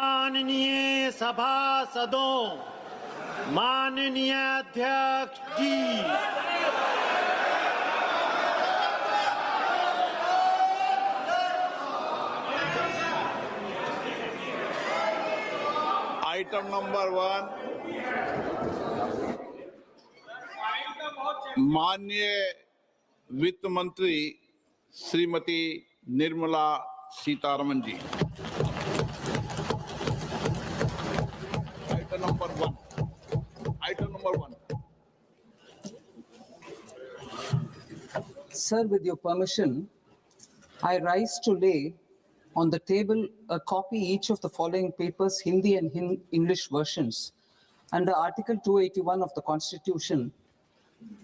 माननीय सभासदों, माननीय अध्यक्ष जी, आइटम नंबर 1, माननीय वित्त मंत्री श्रीमती निर्मला सीतारमन जी। Item number one. Sir, with your permission, I rise to lay on the table a copy each of the following papers, Hindi and English versions, under Article 281 of the Constitution,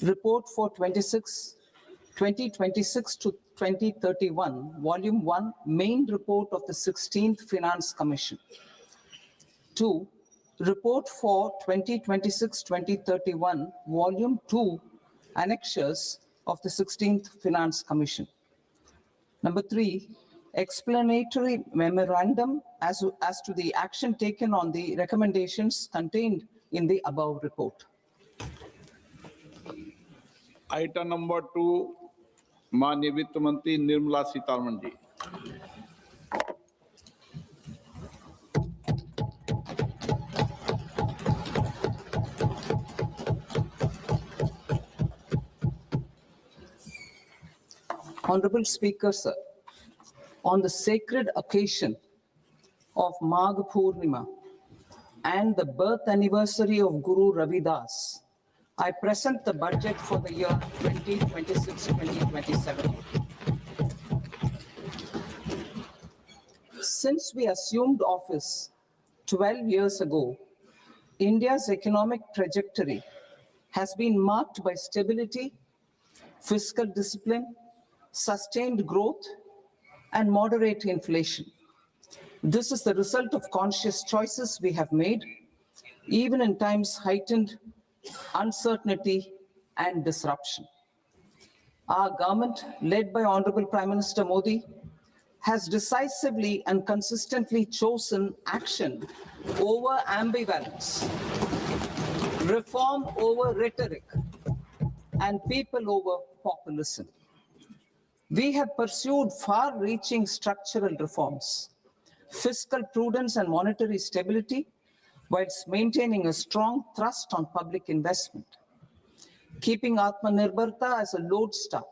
Report for 2026 to 2031, Volume 1, Main Report of the 16th Finance Commission. 2. Report for 2026-2031, Volume 2, Annexures of the 16th Finance Commission. Number 3, explanatory memorandum as to the action taken on the recommendations contained in the above report. Item number 2, माननीय वित्त मंत्री निर्मला सीतारमन जी। Honorable Speaker, sir, on the sacred occasion of Magh Purnima and the birth anniversary of Guru Ravidas, I present the budget for the year 2026-2027. Since we assumed office 12 years ago, India's economic trajectory has been marked by stability, fiscal discipline, sustained growth, and moderate inflation. This is the result of conscious choices we have made, even in times heightened uncertainty and disruption. Our government, led by Honorable Prime Minister Modi, has decisively and consistently chosen action over ambivalence, reform over rhetoric, and people over populism. We have pursued far-reaching structural reforms, fiscal prudence and monetary stability, whilst maintaining a strong thrust on public investment. Keeping Atmanirbharta as a lodestar,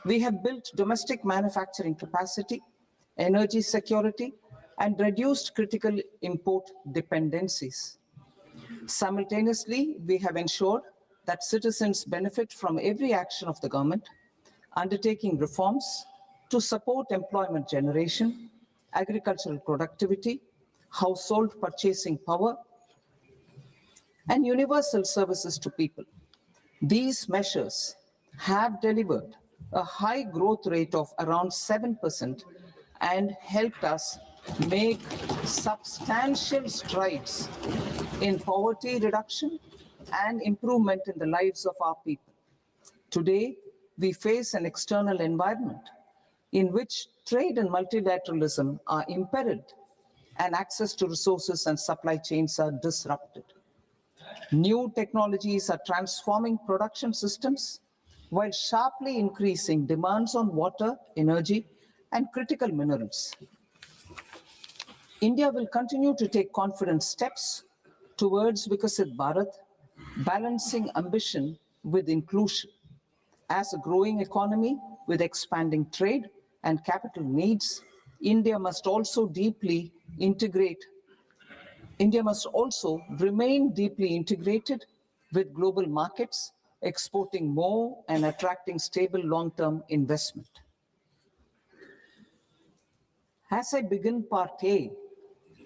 we have built domestic manufacturing capacity, energy security, and reduced critical import dependencies. Simultaneously, we have ensured that citizens benefit from every action of the government, undertaking reforms to support employment generation, agricultural productivity, household purchasing power, and universal services to people. These measures have delivered a high growth rate of around 7% and helped us make substantial strides in poverty reduction and improvement in the lives of our people. Today, we face an external environment in which trade and multilateralism are imperiled and access to resources and supply chains are disrupted. New technologies are transforming production systems while sharply increasing demands on water, energy, and critical minerals. India will continue to take confident steps towards Vikasit Bharat, balancing ambition with inclusion. As a growing economy with expanding trade and capital needs, India must also remain deeply integrated with global markets, exporting more and attracting stable long-term investment. As I begin Part A,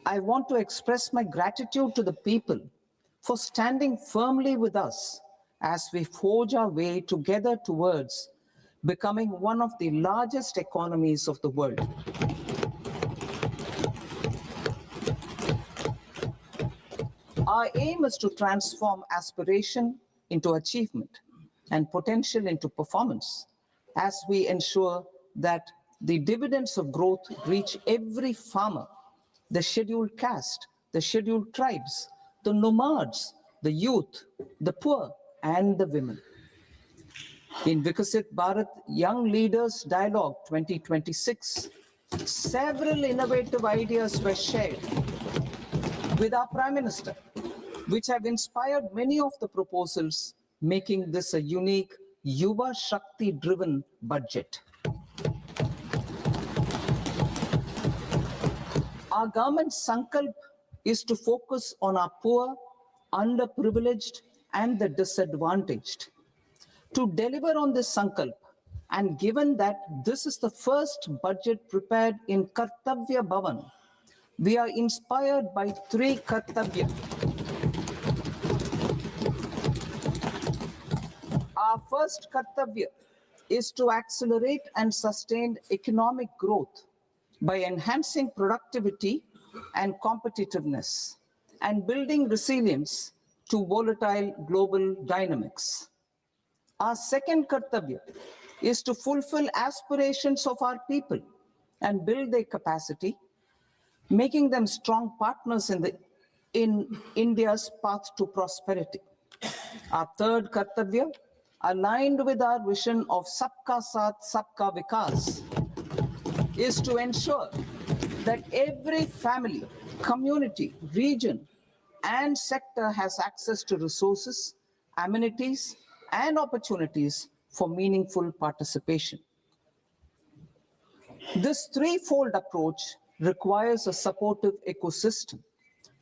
I want to express my gratitude to the people for standing firmly with us as we forge our way together towards becoming one of the largest economies of the world. Our aim is to transform aspiration into achievement and potential into performance as we ensure that the dividends of growth reach every farmer, the scheduled caste, the scheduled tribes, the nomads, the youth, the poor, and the women. In Vikasit Bharat Young Leaders Dialogue 2026, several innovative ideas were shared with our Prime Minister, which have inspired many of the proposals, making this a unique Yuva Shakti-driven budget. Our government's sankalp is to focus on our poor, underprivileged, and the disadvantaged. To deliver on this sankalp, and given that this is the first budget prepared in Kartavya Bhavan, we are inspired by three Kartavya. Our first Kartavya is to accelerate and sustain economic growth by enhancing productivity and competitiveness and building resilience to volatile global dynamics. Our second Kartavya is to fulfill aspirations of our people and build their capacity, making them strong partners in India's path to prosperity. Our third Kartavya, aligned with our vision of Sabka Saath, Sabka Vikas, is to ensure that every family, community, region, and sector has access to resources, amenities, and opportunities for meaningful participation. This threefold approach requires a supportive ecosystem.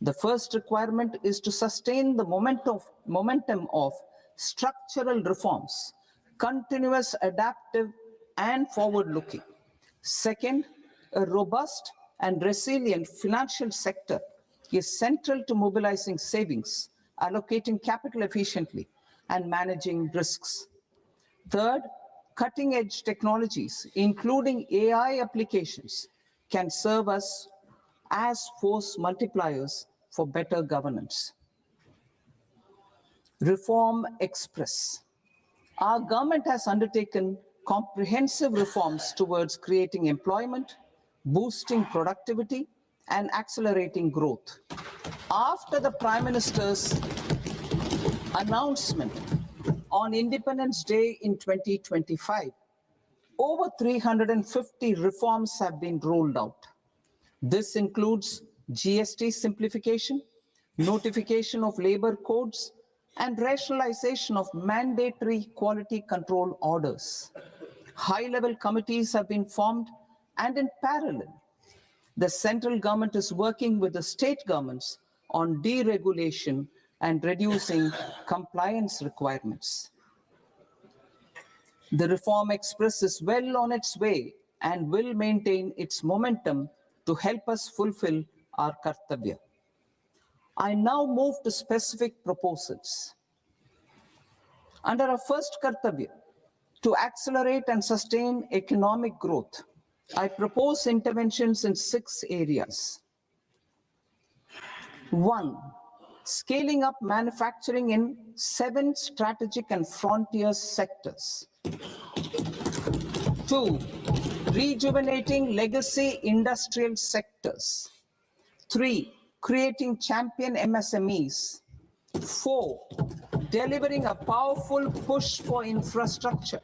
The first requirement is to sustain the momentum of structural reforms, continuous, adaptive, and forward-looking. Second, a robust and resilient financial sector is central to mobilizing savings, allocating capital efficiently, and managing risks. Third, cutting-edge technologies, including AI applications, can serve us as force multipliers for better governance. Reform Express. Our government has undertaken comprehensive reforms towards creating employment, boosting productivity, and accelerating growth. After the Prime Minister's announcement on Independence Day in 2025, over 350 reforms have been rolled out. This includes GST simplification, notification of labor codes, and rationalization of mandatory quality control orders. High-level committees have been formed, and in parallel, the central government is working with the state governments on deregulation and reducing compliance requirements. The Reform Express is well on its way and will maintain its momentum to help us fulfill our Kartavya. I now move to specific proposals. Under our first Kartavya, to accelerate and sustain economic growth, I propose interventions in 6 areas. 1. Scaling up manufacturing in 7 strategic and frontier sectors. 2. Rejuvenating legacy industrial sectors. 3. Creating champion MSMEs. 4. Delivering a powerful push for infrastructure.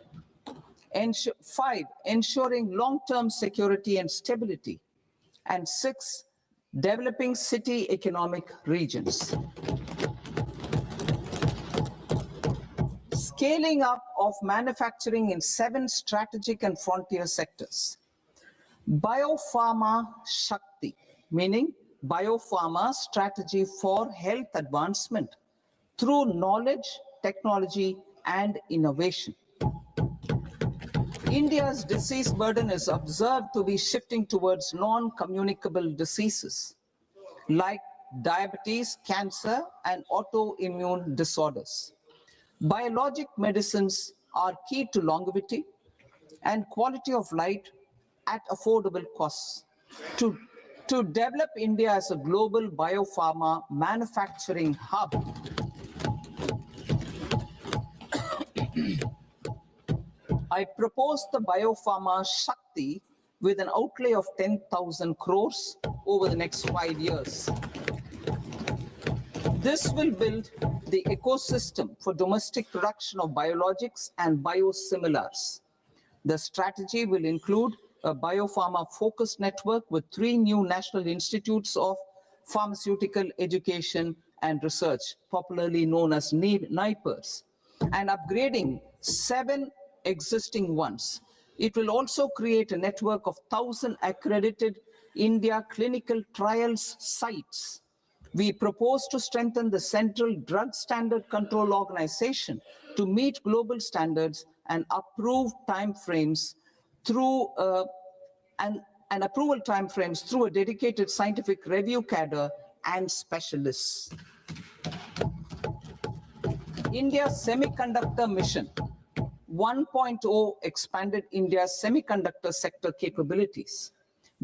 5. Ensuring long-term security and stability. And 6. Developing city economic regions. Scaling up of manufacturing in 7 strategic and frontier sectors. Biopharma Shakti, meaning biopharma strategy for health advancement through knowledge, technology, and innovation. India's disease burden is observed to be shifting towards non-communicable diseases like diabetes, cancer, and autoimmune disorders. Biologic medicines are key to longevity and quality of life at affordable costs. To develop India as a global biopharma manufacturing hub, I propose the Biopharma Shakti with an outlay of 10,000 crores over the next 5 years. This will build the ecosystem for domestic production of biologics and biosimilars. The strategy will include a biopharma-focused network with 3 new national institutes of pharmaceutical education and research, popularly known as NIPERs, and upgrading 7 existing ones. It will also create a network of 1,000 accredited India clinical trials sites. We propose to strengthen the Central Drug Standard Control Organization to meet global standards and approve timeframes through approval timeframes through a dedicated scientific review cadre and specialists. India's semiconductor mission 1.0 expanded India's semiconductor sector capabilities.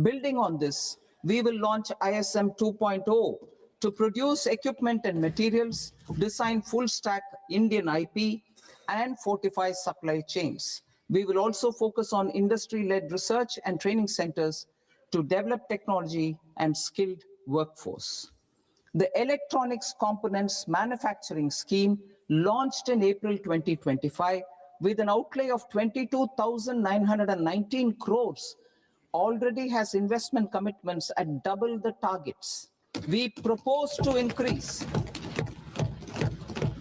Building on this, we will launch ISM 2.0 to produce equipment and materials, design full-stack Indian IP, and fortify supply chains. We will also focus on industry-led research and training centers to develop technology and skilled workforce. The Electronics Components Manufacturing Scheme, launched in April 2025, with an outlay of 22,919 crores, already has investment commitments at double the targets. We propose to increase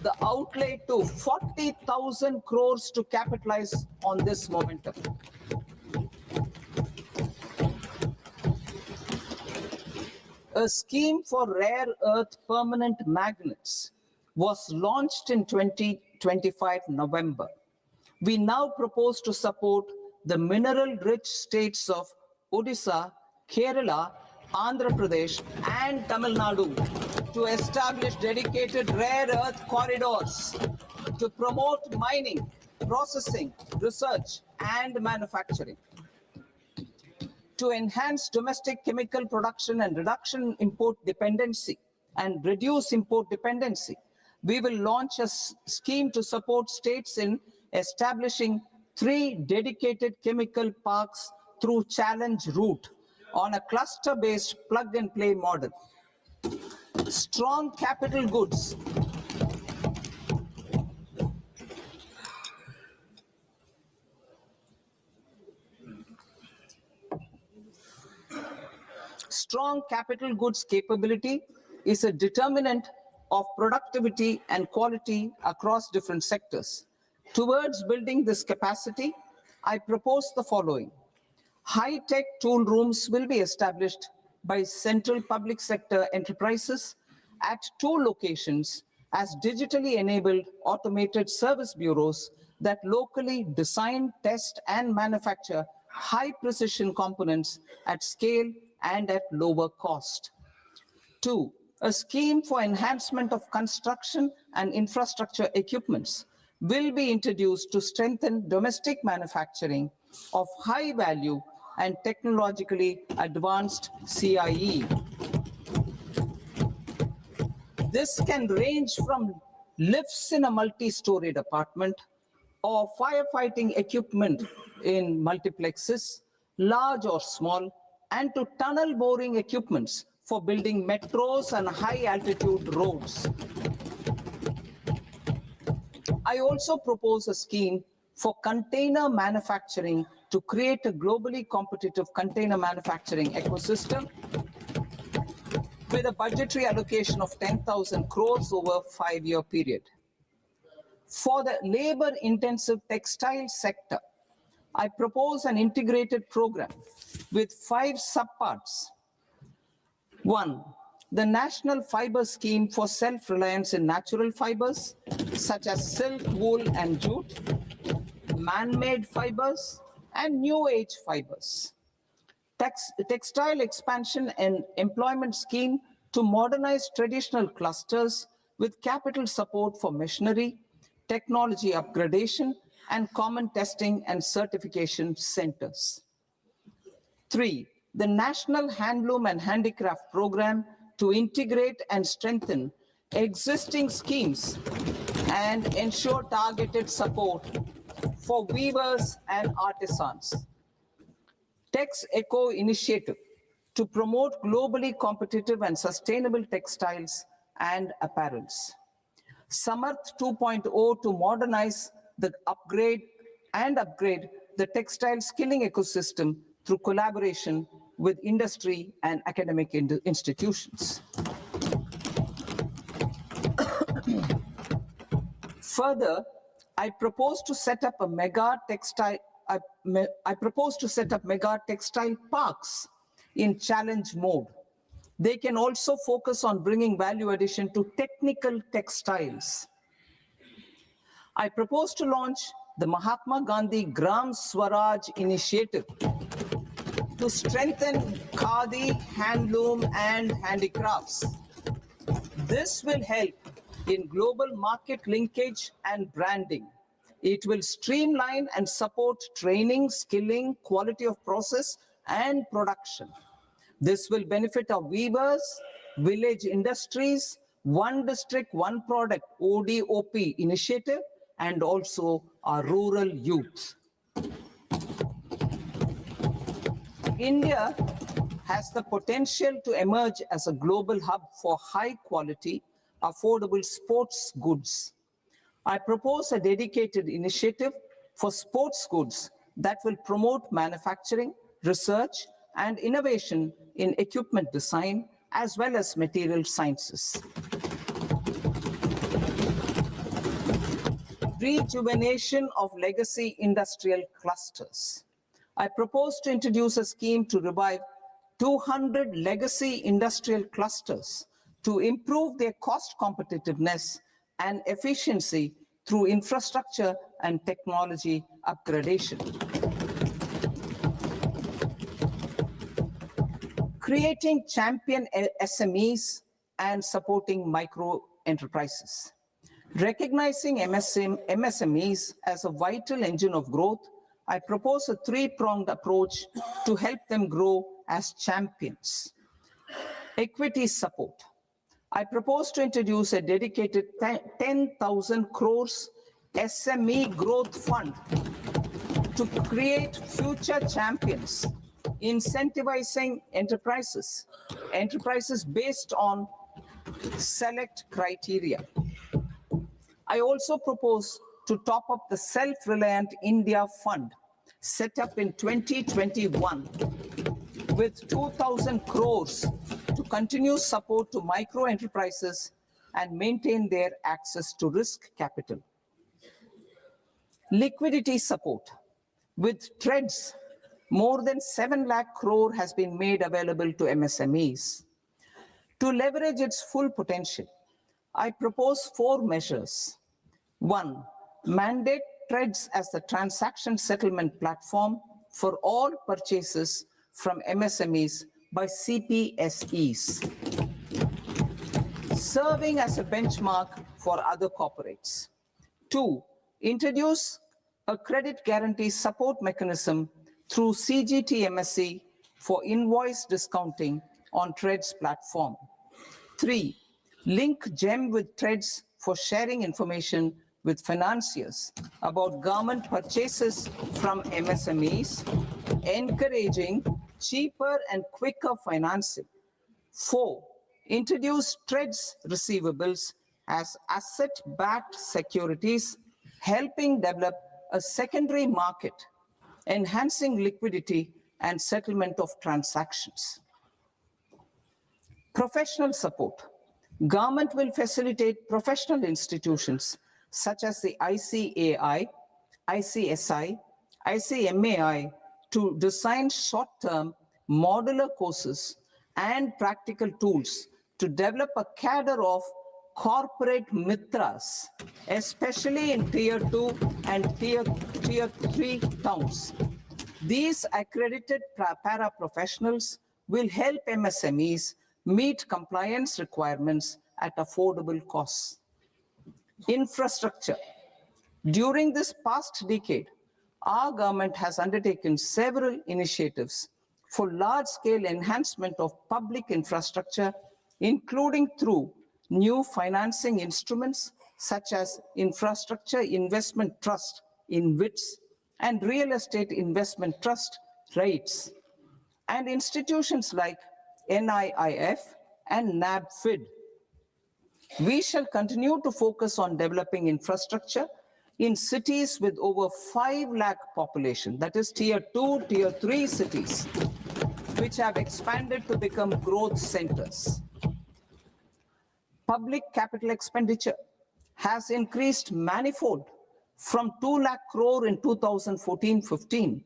the outlay to 40,000 crores to capitalize on this momentum. A scheme for rare earth permanent magnets was launched in 2025 November. We now propose to support the mineral-rich states of Odisha, Kerala, Andhra Pradesh, and Tamil Nadu to establish dedicated rare earth corridors to promote mining, processing, research, and manufacturing. To enhance domestic chemical production and reduce import dependency, we will launch a scheme to support states in establishing 3 dedicated chemical parks through challenge route on a cluster-based plug-and-play model. Strong capital goods. Strong capital goods capability is a determinant of productivity and quality across different sectors. Towards building this capacity, I propose the following. High-tech tool rooms will be established by central public sector enterprises at 2 locations as digitally enabled automated service bureaus that locally design, test, and manufacture high-precision components at scale and at lower cost. 2, a scheme for enhancement of construction and infrastructure equipments will be introduced to strengthen domestic manufacturing of high value and technologically advanced CIE. This can range from lifts in a multi-storied apartment or firefighting equipment in multiplexes, large or small, and to tunnel boring equipments for building metros and high-altitude roads. I also propose a scheme for container manufacturing to create a globally competitive container manufacturing ecosystem with a budgetary allocation of 10,000 crores over a 5-year period. For the labor-intensive textile sector, I propose an integrated program with 5 subparts. 1, the National Fiber Scheme for self-reliance in natural fibers, such as silk, wool, and jute, man-made fibers, and new age fibers. Textile expansion and employment scheme to modernize traditional clusters with capital support for machinery, technology upgradation, and common testing and certification centers. 3, the National Handloom and Handicraft Program to integrate and strengthen existing schemes and ensure targeted support for weavers and artisans. Tex Eco initiative to promote globally competitive and sustainable textiles and apparels. Samarth 2.0 to modernize the upgrade the textile skilling ecosystem through collaboration with industry and academic institutions. Further, I propose to set up mega textile parks in challenge mode. They can also focus on bringing value addition to technical textiles. I propose to launch the Mahatma Gandhi Gram Swaraj initiative to strengthen khadi, handloom, and handicrafts. This will help in global market linkage and branding. It will streamline and support training, skilling, quality of process, and production. This will benefit our weavers, village industries, one district, one product, ODOP initiative, and also our rural youth. India has the potential to emerge as a global hub for high quality, affordable sports goods. I propose a dedicated initiative for sports goods that will promote manufacturing, research, and innovation in equipment design, as well as material sciences. Rejuvenation of legacy industrial clusters. I propose to introduce a scheme to revive 200 legacy industrial clusters to improve their cost competitiveness and efficiency through infrastructure and technology upgradation. Creating champion SMEs and supporting micro enterprises. Recognizing MSMEs as a vital engine of growth, I propose a three-pronged approach to help them grow as champions. Equity support. I propose to introduce a dedicated 10,000 crores SME growth fund to create future champions, incentivizing enterprises based on select criteria. I also propose to top up the Self-Reliant India Fund set up in 2021 with 2,000 crores to continue support to micro enterprises and maintain their access to risk capital. Liquidity support. With TREDS, more than 7 lakh crore has been made available to MSMEs. To leverage its full potential, I propose 4 measures. 1, mandate TREDS as the transaction settlement platform for all purchases from MSMEs by CPSEs, serving as a benchmark for other corporates. 2, introduce a credit guarantee support mechanism through CGTMSE for invoice discounting on TREDS platform. 3, link GEM with TREDS for sharing information with financiers about government purchases from MSMEs, encouraging cheaper and quicker financing. 4, introduce TREDS receivables as asset-backed securities, helping develop a secondary market, enhancing liquidity and settlement of transactions. Professional support. Government will facilitate professional institutions such as the ICAI, ICSI, ICMAI to design short-term modular courses and practical tools to develop a cadre of corporate mitras, especially in Tier 2 and Tier 3 towns. These accredited para-professionals will help MSMEs meet compliance requirements at affordable costs. Infrastructure. During this past decade, our government has undertaken several initiatives for large-scale enhancement of public infrastructure, including through new financing instruments such as Infrastructure Investment Trust (InvITs) and Real Estate Investment Trust (REITs), and institutions like NIIF and NABFID. We shall continue to focus on developing infrastructure in cities with over 5 lakh population, that is tier 2, tier 3 cities, which have expanded to become growth centers. Public capital expenditure has increased manifold from 2 lakh crore in 2014-15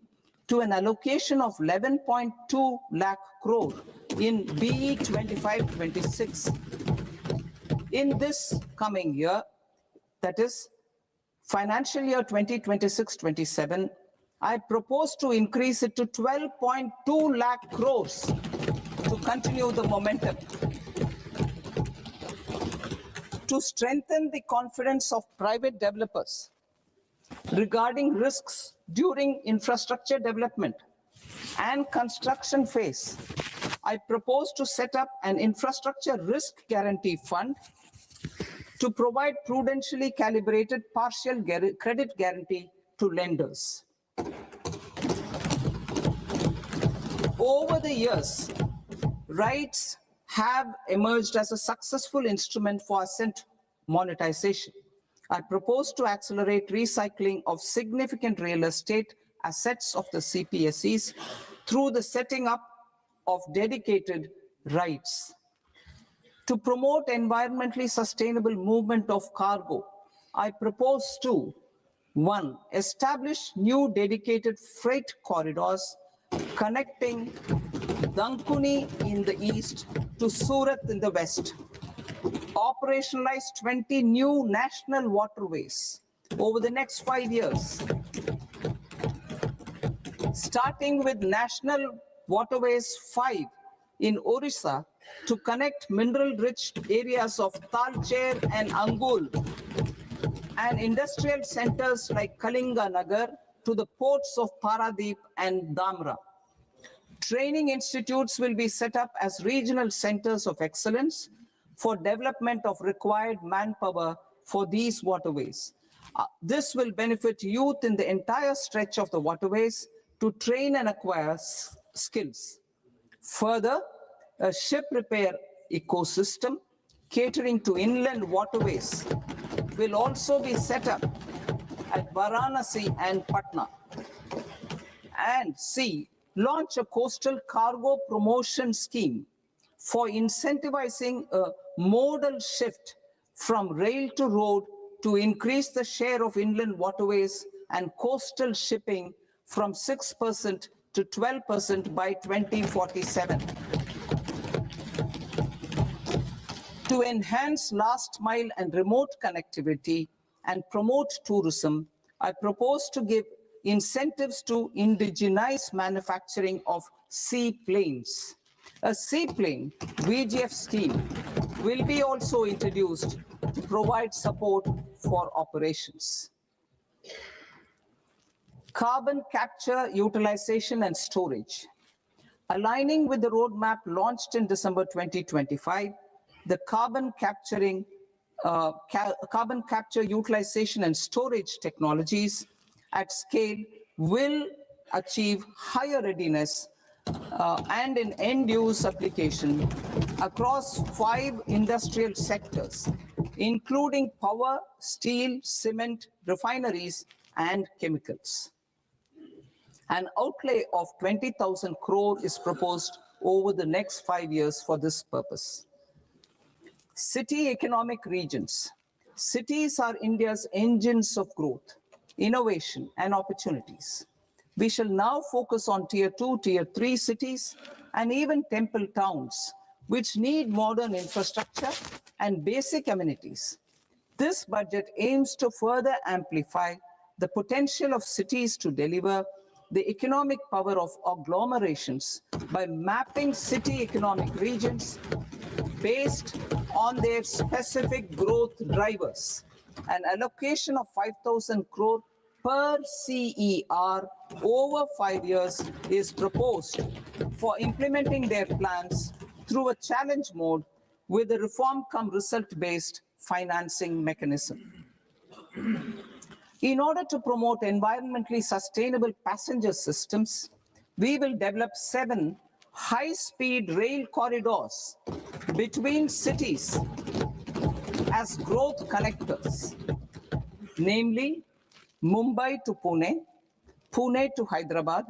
to an allocation of 11.2 lakh crore in BE 25-26. In this coming year, that is financial year 2026-27, I propose to increase it to 12.2 lakh crores to continue the momentum. To strengthen the confidence of private developers regarding risks during infrastructure development and construction phase, I propose to set up an infrastructure risk guarantee fund to provide prudentially calibrated partial credit guarantee to lenders. Over the years, rights have emerged as a successful instrument for asset monetization. I propose to accelerate recycling of significant real estate assets of the CPSEs through the setting up of dedicated rights. To promote environmentally sustainable movement of cargo, I propose to 1. Establish new dedicated freight corridors connecting Dankuni in the east to Surat in the west. Operationalize 20 new national waterways over the next 5 years, starting with National Waterways 5 in Orissa to connect mineral-rich areas of Talcher and Angul and industrial centers like Kalinga Nagar to the ports of Paradeep and Dhamra. Training institutes will be set up as regional centers of excellence for development of required manpower for these waterways. This will benefit youth in the entire stretch of the waterways to train and acquire skills. Further, a ship repair ecosystem catering to inland waterways will also be set up at Varanasi and Patna. And C, launch a coastal cargo promotion scheme for incentivizing a modal shift from rail to road to increase the share of inland waterways and coastal shipping from 6% to 12% by 2047. To enhance last mile and remote connectivity and promote tourism, I propose to give incentives to indigenize manufacturing of seaplanes. A seaplane VGF scheme will be also introduced to provide support for operations. Carbon capture, utilization and storage. Aligning with the roadmap launched in December 2025, the carbon capture, utilization and storage technologies at scale will achieve higher readiness and an end-use application across 5 industrial sectors, including power, steel, cement, refineries, and chemicals. An outlay of 20,000 crore is proposed over the next 5 years for this purpose. City economic regions. Cities are India's engines of growth, innovation, and opportunities. We shall now focus on tier 2, tier 3 cities, and even temple towns, which need modern infrastructure and basic amenities. This budget aims to further amplify the potential of cities to deliver the economic power of agglomerations by mapping city economic regions based on their specific growth drivers. An allocation of 5,000 crore per CER over 5 years is proposed for implementing their plans through a challenge mode with a reform cum result-based financing mechanism. In order to promote environmentally sustainable passenger systems, we will develop 7 high-speed rail corridors between cities as growth connectors, namely Mumbai to Pune, Pune to Hyderabad,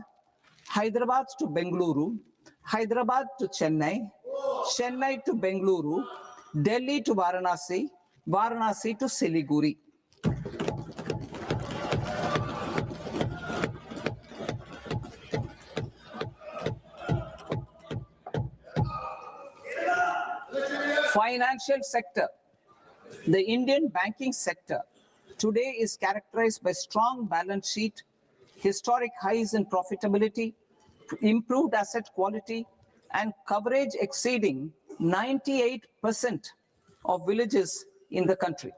Hyderabad to Bengaluru, Hyderabad to Chennai, Chennai to Bengaluru, Delhi to Varanasi, Varanasi to Siliguri. Financial sector. The Indian banking sector today is characterized by strong balance sheet, historic highs in profitability, improved asset quality, and coverage exceeding 98% of villages in the country.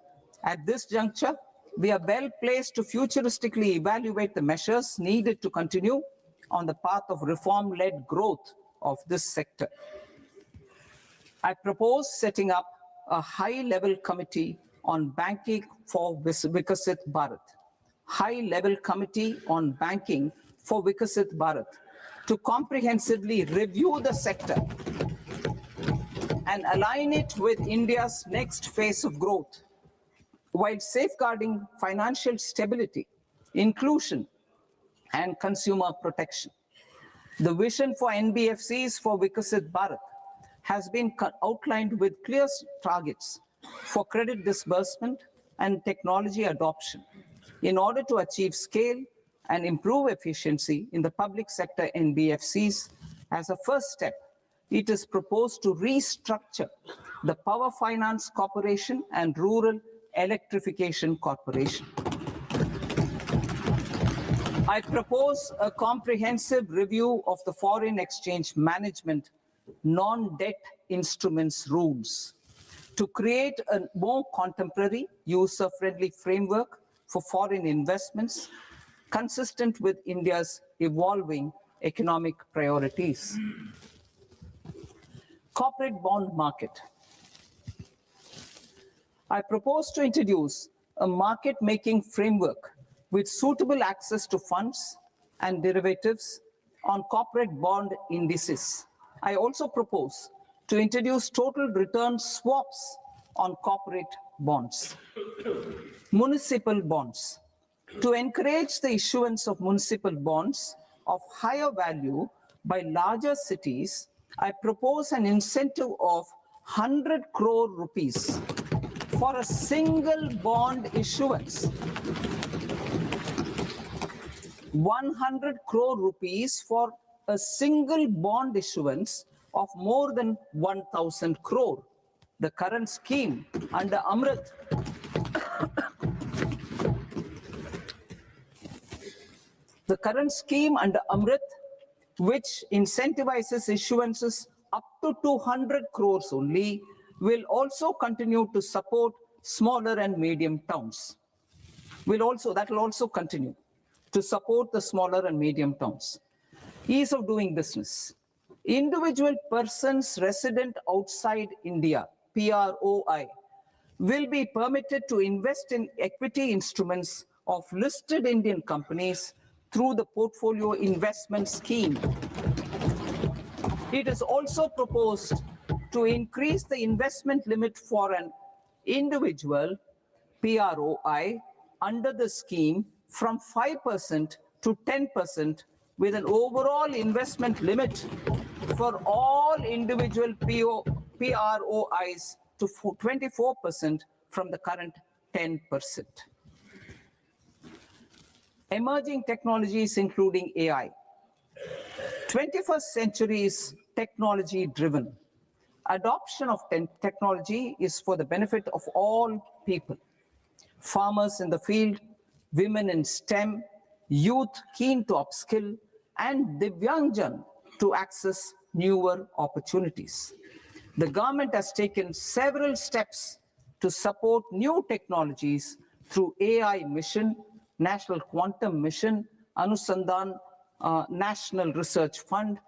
At this juncture, we are well placed to futuristically evaluate the measures needed to continue on the path of reform-led growth of this sector. I propose setting up a high-level committee on banking for Vikasit Bharat. High-level committee on banking for Vikasit Bharat to comprehensively review the sector and align it with India's next phase of growth, while safeguarding financial stability, inclusion, and consumer protection. The vision for NBFCs for Vikasit Bharat has been outlined with clear targets for credit disbursement and technology adoption in order to achieve scale and improve efficiency in the public sector NBFCs. As a first step, it is proposed to restructure the Power Finance Corporation and Rural Electrification Corporation. I propose a comprehensive review of the foreign exchange management non-debt instruments rules to create a more contemporary, user-friendly framework for foreign investments consistent with India's evolving economic priorities. Corporate bond market. I propose to introduce a market-making framework with suitable access to funds and derivatives on corporate bond indices. I also propose to introduce total return swaps on corporate bonds. Municipal bonds. To encourage the issuance of municipal bonds of higher value by larger cities, I propose an incentive of 100 crore rupees for a single bond issuance. 100 crore rupees for a single bond issuance of more than 1,000 crore. The current scheme under Amrit which incentivizes issuances up to 200 crores only, will also continue to support smaller and medium towns. That will also continue to support the smaller and medium towns. Ease of doing business. Individual persons resident outside India, PROI, will be permitted to invest in equity instruments of listed Indian companies through the portfolio investment scheme. It is also proposed to increase the investment limit for an individual PROI under the scheme from 5% to 10%, with an overall investment limit for all individual PROIs to 24% from the current 10%. Emerging technologies including AI. 21st century is technology driven. Adoption of technology is for the benefit of all people. Farmers in the field, women in STEM, youth keen to upskill, and Divyangjan to access newer opportunities. The government has taken several steps to support new technologies through AI Mission, National Quantum Mission, Anusandhan National Research Fund,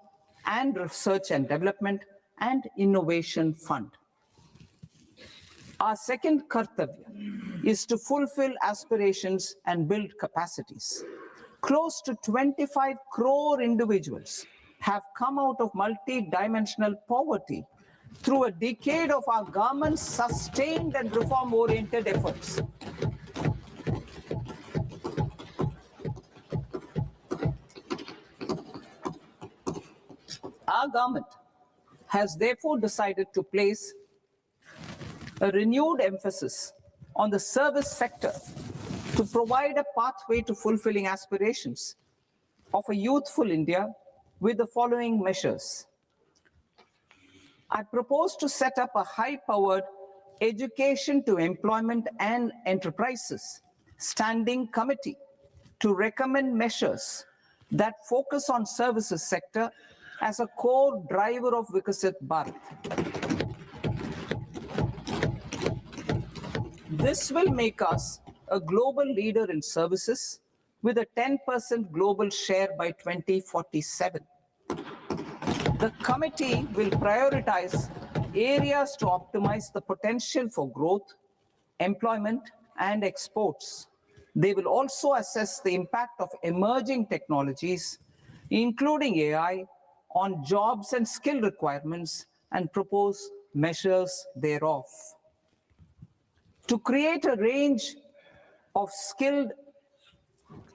and Research and Development and Innovation Fund. Our second kartavya is to fulfill aspirations and build capacities. Close to 25 crore individuals have come out of multi-dimensional poverty through a decade of our government's sustained and reform-oriented efforts. Our government has therefore decided to place a renewed emphasis on the service sector to provide a pathway to fulfilling aspirations of a youthful India with the following measures. I propose to set up a high-powered education to employment and enterprises standing committee to recommend measures that focus on services sector as a core driver of Vikasit Bharat. This will make us a global leader in services with a 10% global share by 2047. The committee will prioritize areas to optimize the potential for growth, employment, and exports. They will also assess the impact of emerging technologies, including AI, on jobs and skill requirements and propose measures thereof. To create a range of skilled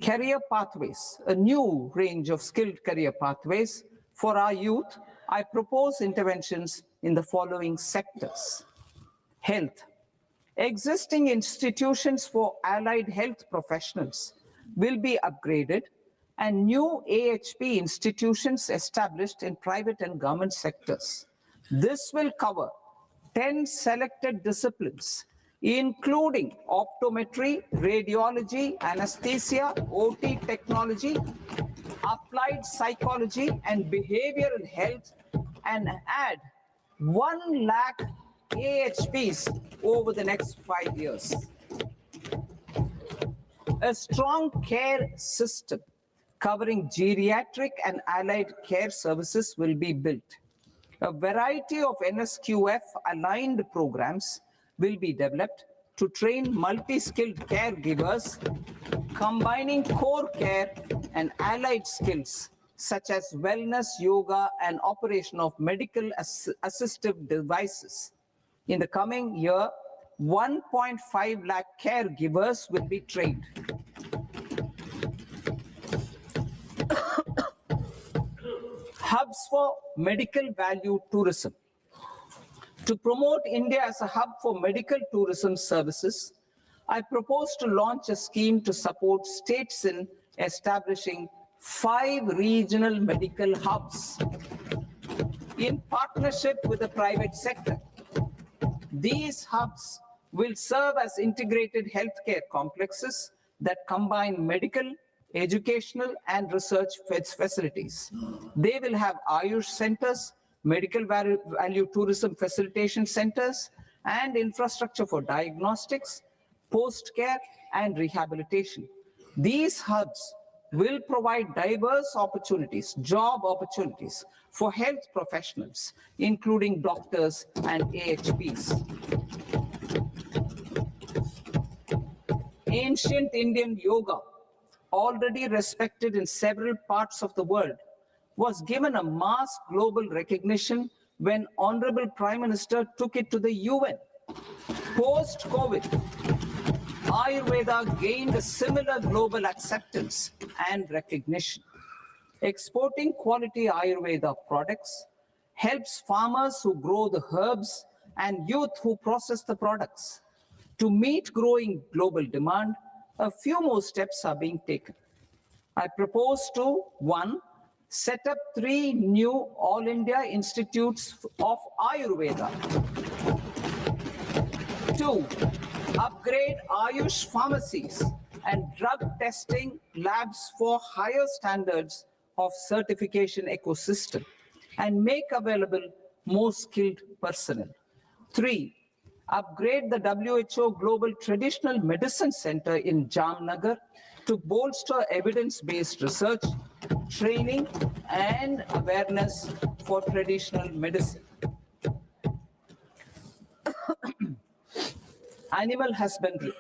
career pathways, a new range of skilled career pathways for our youth, I propose interventions in the following sectors. Health. Existing institutions for allied health professionals will be upgraded and new AHP institutions established in private and government sectors. This will cover 10 selected disciplines, including optometry, radiology, anesthesia, OT technology, applied psychology, and behavioral health, and add 1 lakh AHPs over the next 5 years. A strong care system covering geriatric and allied care services will be built. A variety of NSQF-aligned programs will be developed to train multi-skilled caregivers, combining core care and allied skills such as wellness, yoga, and operation of medical assistive devices. In the coming year, 1.5 lakh caregivers will be trained. Hubs for medical value tourism. To promote India as a hub for medical tourism services, I propose to launch a scheme to support states in establishing 5 regional medical hubs in partnership with the private sector. These hubs will serve as integrated healthcare complexes that combine medical, educational, and research facilities. They will have Ayush centers, medical value tourism facilitation centers, and infrastructure for diagnostics, post-care, and rehabilitation. These hubs will provide diverse opportunities, job opportunities for health professionals, including doctors and AHPs. Ancient Indian yoga, already respected in several parts of the world, was given a mass global recognition when Honorable Prime Minister took it to the UN. Post-COVID, Ayurveda gained a similar global acceptance and recognition. Exporting quality Ayurveda products helps farmers who grow the herbs and youth who process the products. To meet growing global demand, a few more steps are being taken. I propose to, 1, set up 3 new All India Institutes of Ayurveda. 2, upgrade Ayush pharmacies and drug testing labs for higher standards of certification ecosystem and make available more skilled personnel. 3, upgrade the WHO Global Traditional Medicine Center in Jamnagar to bolster evidence-based research, training, and awareness for traditional medicine. Animal husbandry.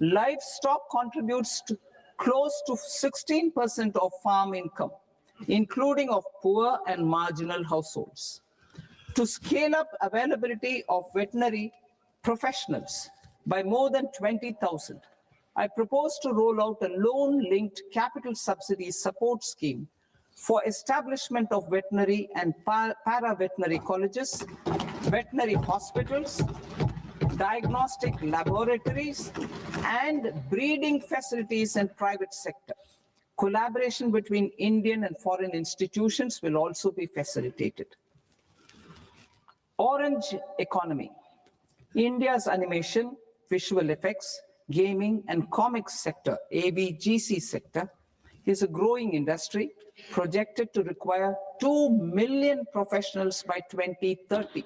Livestock contributes to close to 16% of farm income including of poor and marginal households. To scale up availability of veterinary professionals by more than 20,000, I propose to roll out a loan-linked capital subsidy support scheme for establishment of veterinary and para-veterinary colleges, veterinary hospitals, diagnostic laboratories, and breeding facilities in private sector. Collaboration between Indian and foreign institutions will also be facilitated. Orange economy. India's animation, visual effects, gaming and comics sector, AVGC sector, is a growing industry projected to require 2 million professionals by 2030.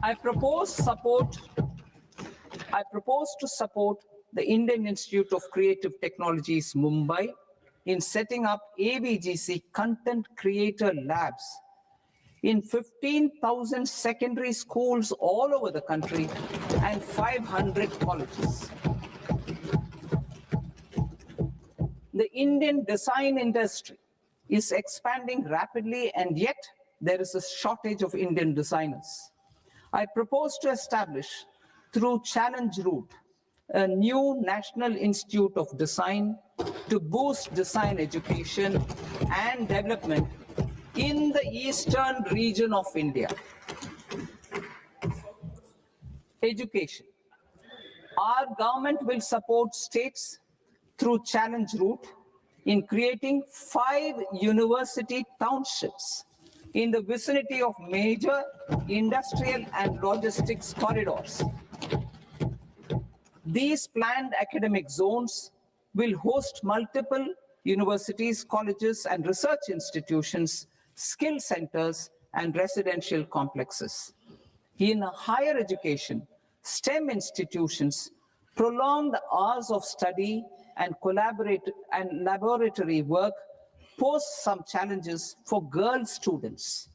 I propose to support the Indian Institute of Creative Technologies, Mumbai, in setting up AVGC content creator labs in 15,000 secondary schools all over the country and 500 colleges. The Indian design industry is expanding rapidly, and yet there is a shortage of Indian designers. I propose to establish, through challenge route, a new National Institute of Design to boost design education and development in the eastern region of India. Education. Our government will support states through challenge route in creating 5 university townships in the vicinity of major industrial and logistics corridors. These planned academic zones will host multiple universities, colleges, and research institutions, skill centers, and residential complexes. In higher education, STEM institutions, prolonged hours of study and laboratory work pose some challenges for girl students.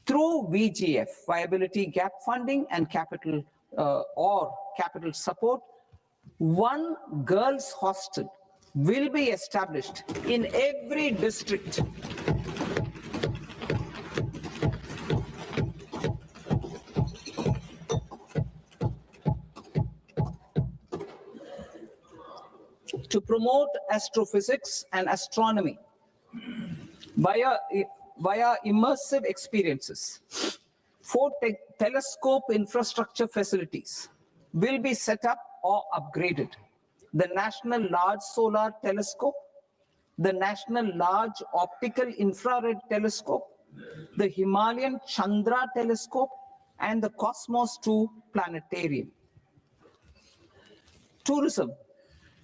Through VGF, viability gap funding and capital support, one girls' hostel will be established in every district. To promote astrophysics and astronomy via immersive experiences. 4 telescope infrastructure facilities will be set up or upgraded. The National Large Solar Telescope, the National Large Optical Infrared Telescope, the Himalayan Chandra Telescope, and the Cosmos 2 Planetarium. Tourism.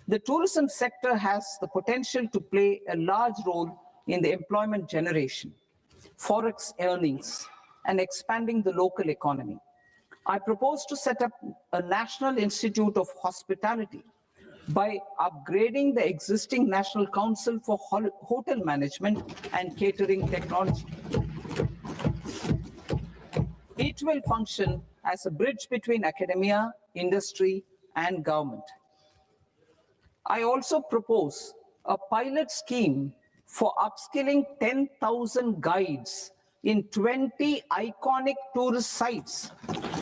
The tourism sector has the potential to play a large role in the employment generation, forex earnings, and expanding the local economy. I propose to set up a National Institute of Hospitality by upgrading the existing National Council for Hotel Management and Catering Technology. It will function as a bridge between academia, industry, and government. I also propose a pilot scheme for upskilling 10,000 guides in 20 iconic tourist sites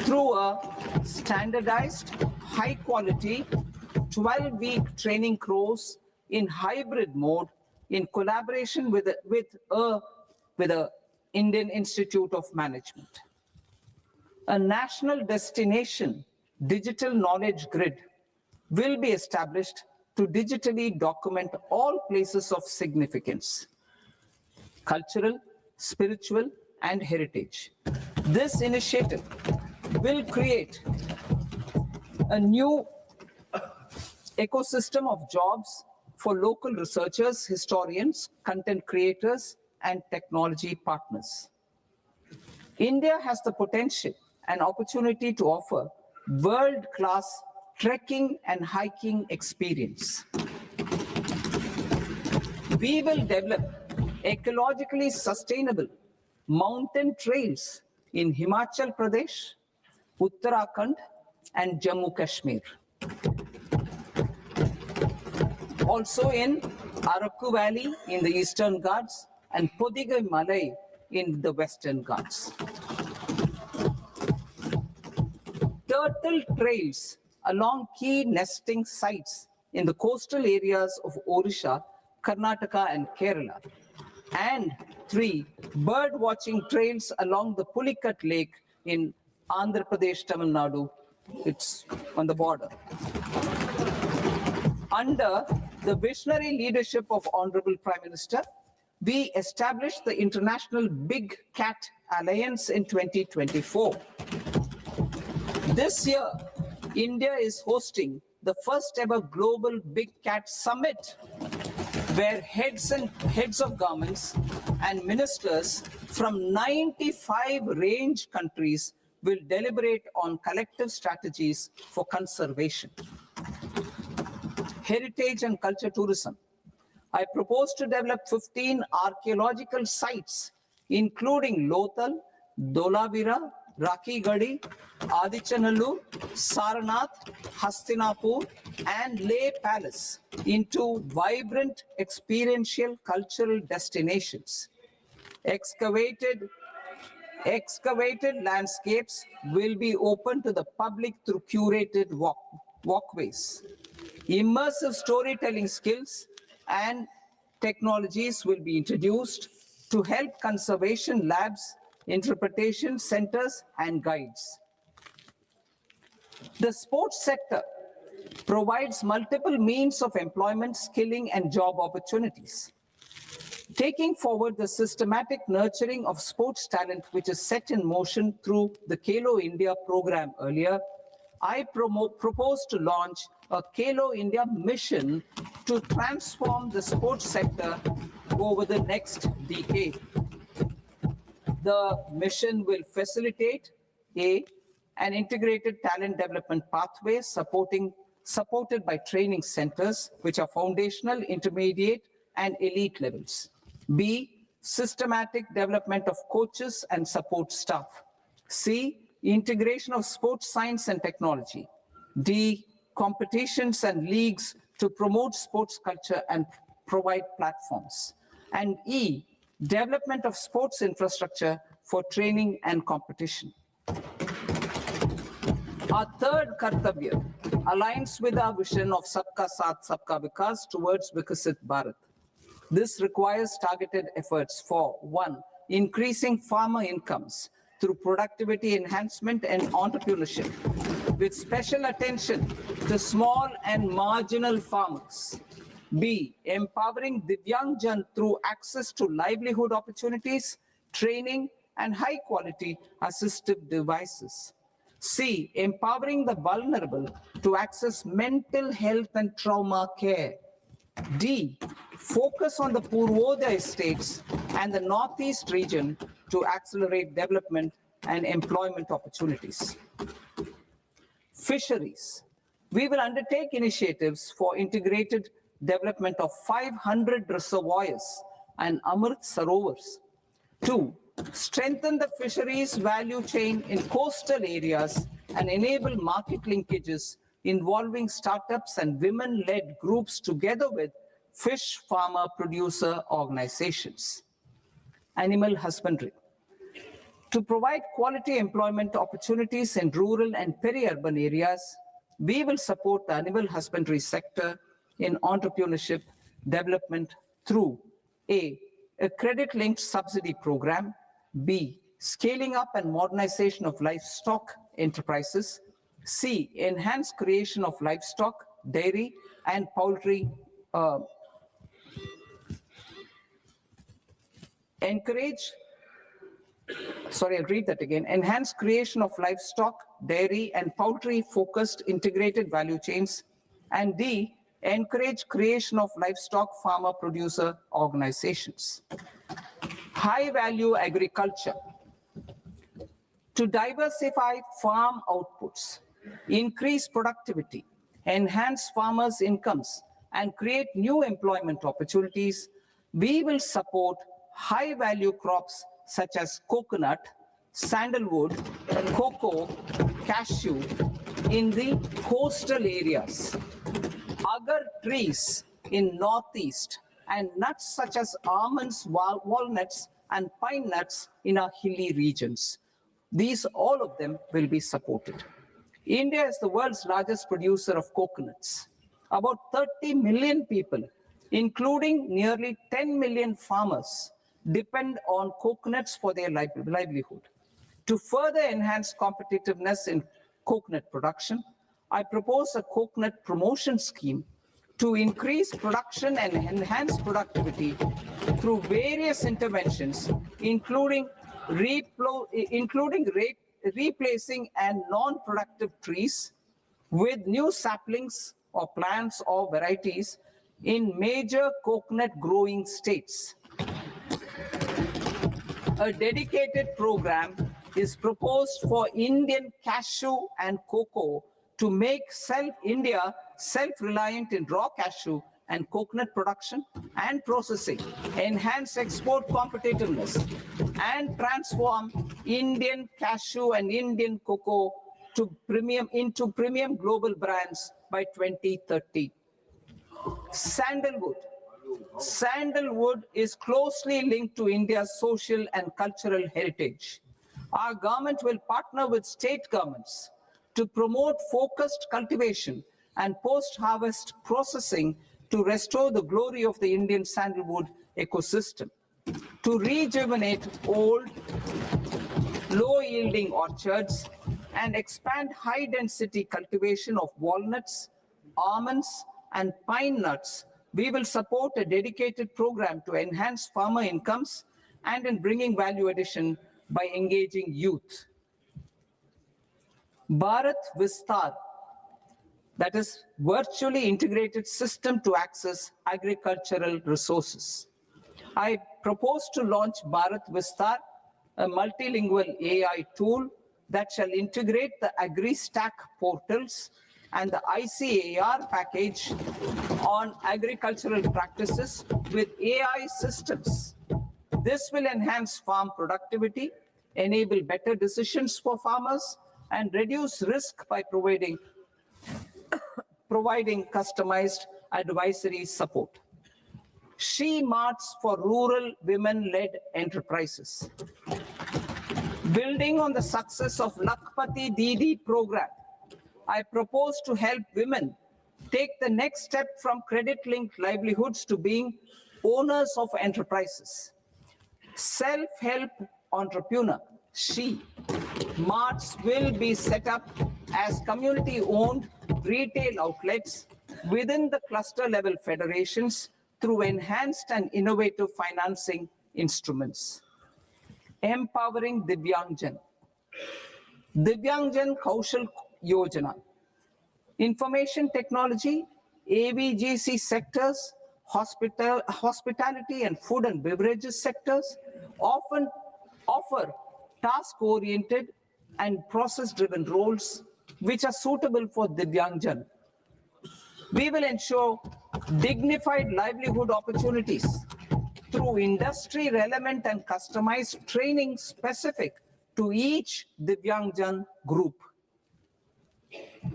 through a standardized, high-quality, 12-week training course in hybrid mode in collaboration with the Indian Institute of Management. A national destination digital knowledge grid will be established to digitally document all places of significance, cultural, spiritual, and heritage. This initiative will create a new ecosystem of jobs for local researchers, historians, content creators, and technology partners. India has the potential and opportunity to offer world-class trekking and hiking experience. We will develop ecologically sustainable mountain trails in Himachal Pradesh, Uttarakhand, and Jammu Kashmir. Also in Araku Valley in the Eastern Ghats, and Podigai Malai in the Western Ghats. Turtle trails along key nesting sites in the coastal areas of Odisha, Karnataka, and Kerala. And 3 bird watching trails along the Pulikat Lake in Andhra Pradesh, Tamil Nadu. It's on the border. Under the visionary leadership of Honorable Prime Minister, we established the International Big Cat Alliance in 2024. This year, India is hosting the first ever Global Big Cat Summit, where heads of governments and ministers from 95 range countries will deliberate on collective strategies for conservation. Heritage and culture tourism. I propose to develop 15 archaeological sites, including Lothal, Dholavira, Rakhi Gadi, Adichanallur, Saranath, Hastinapur, and Leh Palace into vibrant experiential cultural destinations. Excavated landscapes will be open to the public through curated walkways. Immersive storytelling skills and technologies will be introduced to help conservation labs, interpretation centers, and guides. The sports sector provides multiple means of employment, skilling, and job opportunities. Taking forward the systematic nurturing of sports talent, which is set in motion through the Khelo India program earlier, I propose to launch a Khelo India mission to transform the sports sector over the next decade. The mission will facilitate an integrated talent development pathway supported by training centers, which are foundational, intermediate, and elite levels. B, systematic development of coaches and support staff. C, integration of sports science and technology. D, competitions and leagues to promote sports culture and provide platforms. And E, development of sports infrastructure for training and competition. Our third Kartavya aligns with our vision of Sabka Saath, Sabka Vikas towards Vikasit Bharat. This requires targeted efforts for 1, increasing farmer incomes through productivity enhancement and entrepreneurship, with special attention to small and marginal farmers. B, empowering Divyangjan through access to livelihood opportunities, training, and high-quality assistive devices. C, empowering the vulnerable to access mental health and trauma care. D, focus on the Purvodaya states and the Northeast region to accelerate development and employment opportunities. Fisheries. We will undertake initiatives for integrated development of 500 reservoirs and Amrit Sarovars. 2, strengthen the fisheries value chain in coastal areas and enable market linkages involving startups and women-led groups together with fish farmer producer organizations. Animal husbandry. To provide quality employment opportunities in rural and peri-urban areas, we will support the animal husbandry sector in entrepreneurship development through A, credit-linked subsidy program, B, scaling up and modernization of livestock enterprises, C, enhanced creation of livestock, dairy, and poultry, enhanced creation of livestock, dairy, and poultry-focused integrated value chains, and D, encourage creation of livestock farmer producer organizations. High-value agriculture. To diversify farm outputs, increase productivity, enhance farmers' incomes, and create new employment opportunities, we will support high-value crops such as coconut, sandalwood, cocoa, cashew in the coastal areas. Agar trees in Northeast and nuts such as almonds, walnuts, and pine nuts in our hilly regions. These, all of them, will be supported. India is the world's largest producer of coconuts. About 30 million people, including nearly 10 million farmers, depend on coconuts for their livelihood. To further enhance competitiveness in coconut production, I propose a coconut promotion scheme to increase production and enhance productivity through various interventions, including replacing and non-productive trees with new saplings or plants or varieties in major coconut growing states. A dedicated program is proposed for Indian cashew and cocoa to make India self-reliant in raw cashew and coconut production and processing, enhance export competitiveness, and transform Indian cashew and Indian cocoa into premium global brands by 2030. Sandalwood. Sandalwood is closely linked to India's social and cultural heritage. Our government will partner with state governments to promote focused cultivation and post-harvest processing to restore the glory of the Indian sandalwood ecosystem, to rejuvenate old, low-yielding orchards, and expand high-density cultivation of walnuts, almonds, and pine nuts. We will support a dedicated program to enhance farmer incomes and in bringing value addition by engaging youth. Bharat Vistar, that is virtually integrated system to access agricultural resources. I propose to launch Bharat Vistar, a multilingual AI tool that shall integrate the AgriStack portals and the ICAR package on agricultural practices with AI systems. This will enhance farm productivity, enable better decisions for farmers, and reduce risk by providing customized advisory support. She Marts for rural women-led enterprises. Building on the success of Lakpati Didi program, I propose to help women take the next step from credit-linked livelihoods to being owners of enterprises. Self-help entrepreneur, She Marts will be set up as community-owned retail outlets within the cluster-level federations through enhanced and innovative financing instruments. Empowering Divyangjan. Divyangjan Kaushal Yojana. Information technology, AVGC sectors, hospitality and food and beverages sectors often offer task-oriented and process-driven roles which are suitable for Divyangjan. We will ensure dignified livelihood opportunities through industry-relevant and customized training specific to each Divyangjan group.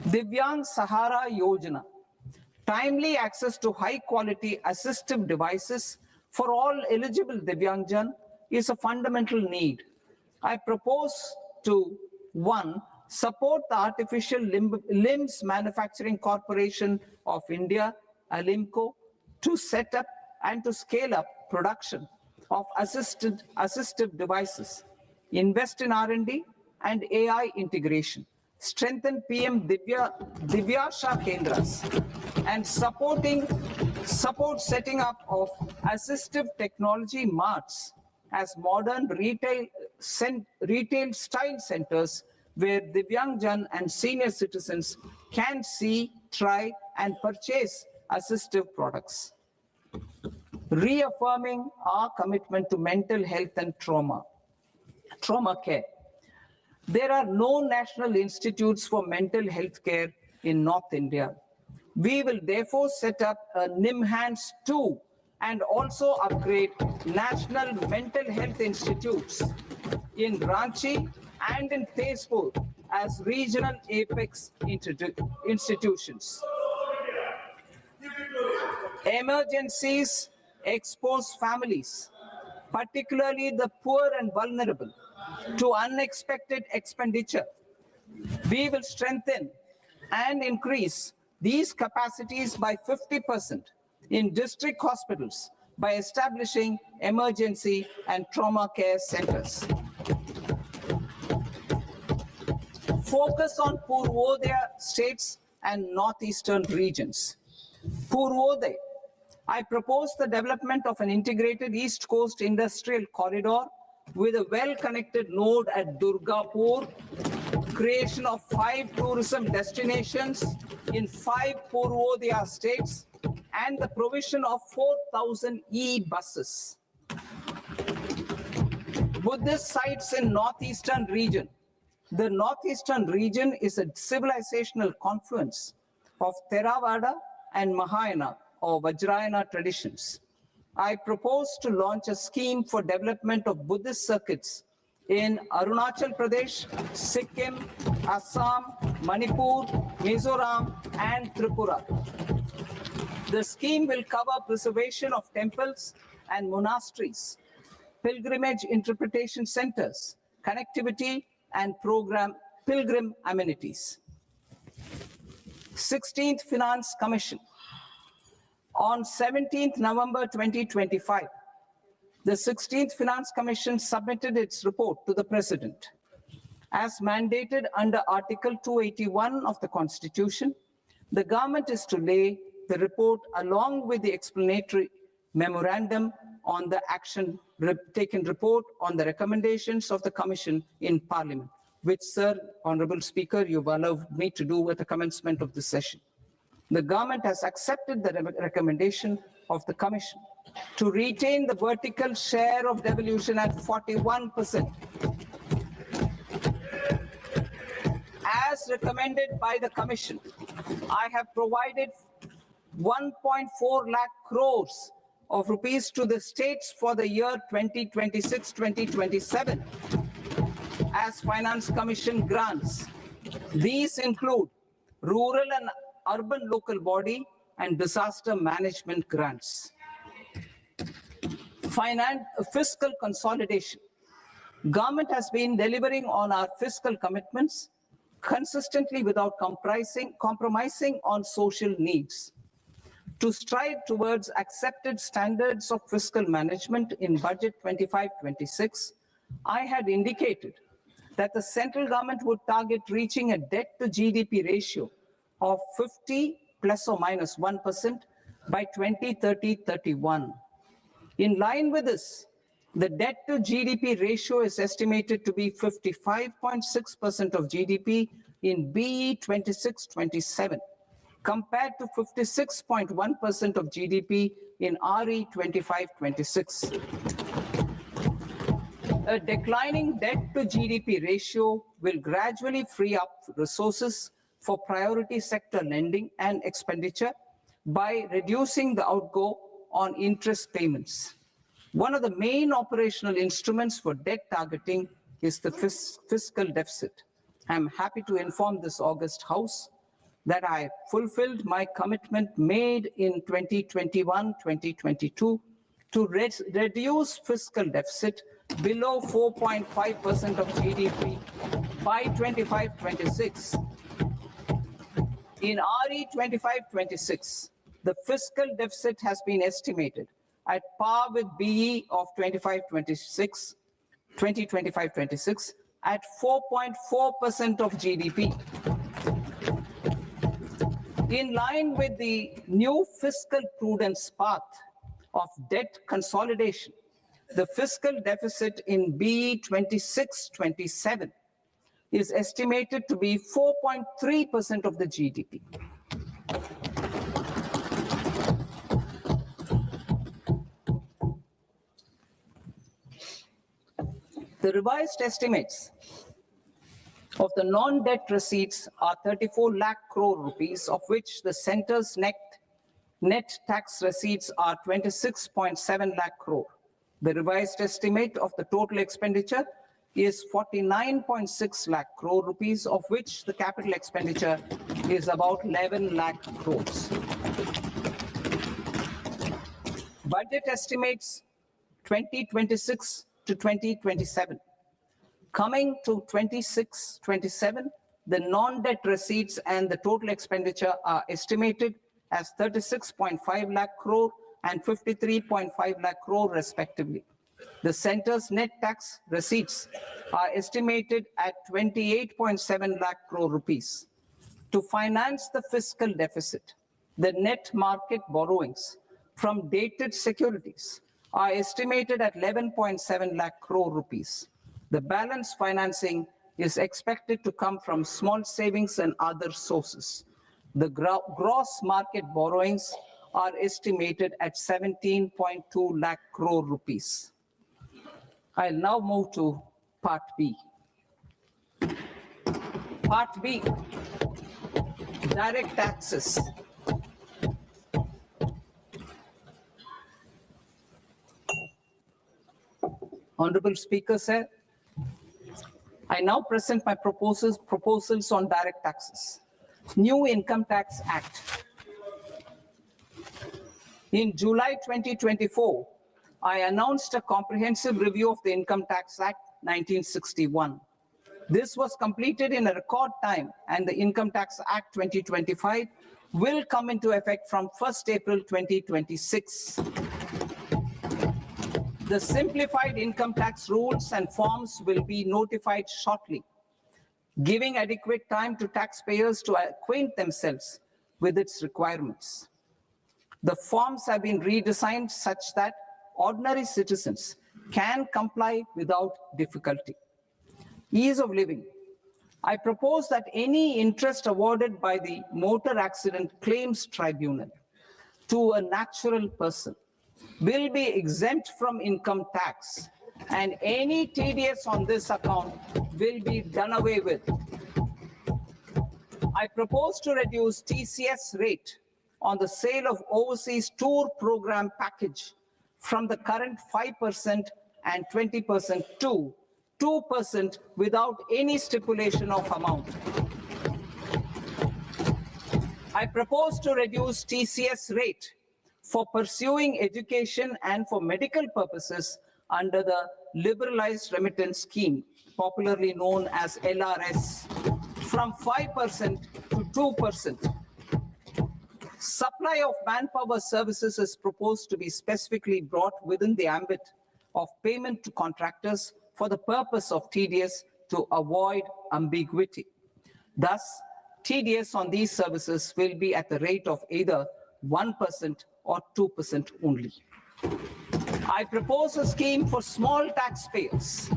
Divyang Sahara Yojana. Timely access to high-quality assistive devices for all eligible Divyangjan is a fundamental need. I propose to, 1, support the Artificial Limbs Manufacturing Corporation of India, ALIMCO, to set up and to scale up production of assistive devices, invest in R&D and AI integration, strengthen PM Divyasha Kendras, and support setting up of assistive technology marts as modern retail style centers where Divyangjan and senior citizens can see, try, and purchase assistive products. Reaffirming our commitment to mental health and trauma care. There are no national institutes for mental health care in North India. We will therefore set up a NIMHANS 2 and also upgrade national mental health institutes in Ranchi and in Tezpur as regional apex institutions. expose families, particularly the poor and vulnerable, to unexpected expenditure. We will strengthen and increase these capacities by 50% in district hospitals by establishing emergency and trauma care centers. Focus on Purvodaya states and northeastern regions. Purvodaya, I propose the development of an integrated East Coast industrial corridor with a well-connected node at Durgapur, creation of 5 tourism destinations in 5 Purvodaya states, and the provision of 4,000 e-buses. Buddhist sites in northeastern region. The northeastern region is a civilizational confluence of Theravada and Mahayana or Vajrayana traditions. I propose to launch a scheme for development of Buddhist circuits in Arunachal Pradesh, Sikkim, Assam, Manipur, Mizoram, and Tripura. The scheme will cover preservation of temples and monasteries, pilgrimage interpretation centers, connectivity, and pilgrim amenities. 16th Finance Commission. On 17th November 2025, the 16th Finance Commission submitted its report to the President. As mandated under Article 281 of the Constitution, the government is to lay the report along with the explanatory memorandum on the action taken report on the recommendations of the Commission in Parliament, which, Sir, Honorable Speaker, you've allowed me to do at the commencement of this session. The government has accepted the recommendation of the Commission to retain the vertical share of devolution at 41%. As recommended by the Commission, I have provided 1.4 lakh crores of rupees to the states for the year 2026-2027 as Finance Commission grants. These include rural and urban local body and disaster management grants. Fiscal consolidation. Government has been delivering on our fiscal commitments consistently without compromising on social needs. To strive towards accepted standards of fiscal management in Budget 25-26, I had indicated that the central government would target reaching a debt to GDP ratio of 50 plus or minus 1% by 2030-31. In line with this, the debt to GDP ratio is estimated to be 55.6% of GDP in BE 26-27, compared to 56.1% of GDP in RE 25-26. A declining debt to GDP ratio will gradually free up resources for priority sector lending and expenditure by reducing the outgo on interest payments. One of the main operational instruments for debt targeting is the fiscal deficit. I'm happy to inform this August House that I fulfilled my commitment made in 2021-2022 to reduce fiscal deficit below 4.5% of GDP by 25-26. In RE 25-26, the fiscal deficit has been estimated at par with BE of 2025-26 at 4.4% of GDP. In line with the new fiscal prudence path of debt consolidation, the fiscal deficit in BE 26-27 is estimated to be 4.3% of the GDP. The revised estimates of the non-debt receipts are 34 lakh crore rupees, of which the center's net tax receipts are 26.7 lakh crore. The revised estimate of the total expenditure is 49.6 lakh crore rupees, of which the capital expenditure is about 11 lakh crores. Budget estimates 2026 to 2027. Coming to 26-27, the non-debt receipts and the total expenditure are estimated as 36.5 lakh crore and 53.5 lakh crore respectively. The centre's net tax receipts are estimated at 28.7 lakh crore rupees. To finance the fiscal deficit, the net market borrowings from dated securities are estimated at 11.7 lakh crore rupees. The balance financing is expected to come from small savings and other sources. The gross market borrowings are estimated at 17.2 lakh crore rupees. I'll now move to Part B. Part B, direct taxes. Honorable Speaker, sir, I now present my proposals on direct taxes. New Income Tax Act. In July 2024, I announced a comprehensive review of the Income Tax Act 1961. This was completed in a record time, and the Income Tax Act 2025 will come into effect from 1st April 2026. The simplified income tax rules and forms will be notified shortly, giving adequate time to taxpayers to acquaint themselves with its requirements. The forms have been redesigned such that ordinary citizens can comply without difficulty. Ease of living. I propose that any interest awarded by the Motor Accident Claims Tribunal to a natural person will be exempt from income tax, and any TDS on this account will be done away with. I propose to reduce TCS rate on the sale of overseas tour program package from the current 5% and 20% to 2% without any stipulation of amount. I propose to reduce TCS rate for pursuing education and for medical purposes under the Liberalized Remittance Scheme, popularly known as LRS, from 5% to 2%. Supply of manpower services is proposed to be specifically brought within the ambit of payment to contractors for the purpose of TDS to avoid ambiguity. Thus, TDS on these services will be at the rate of either 1% or 2% only. I propose a scheme for small taxpayers,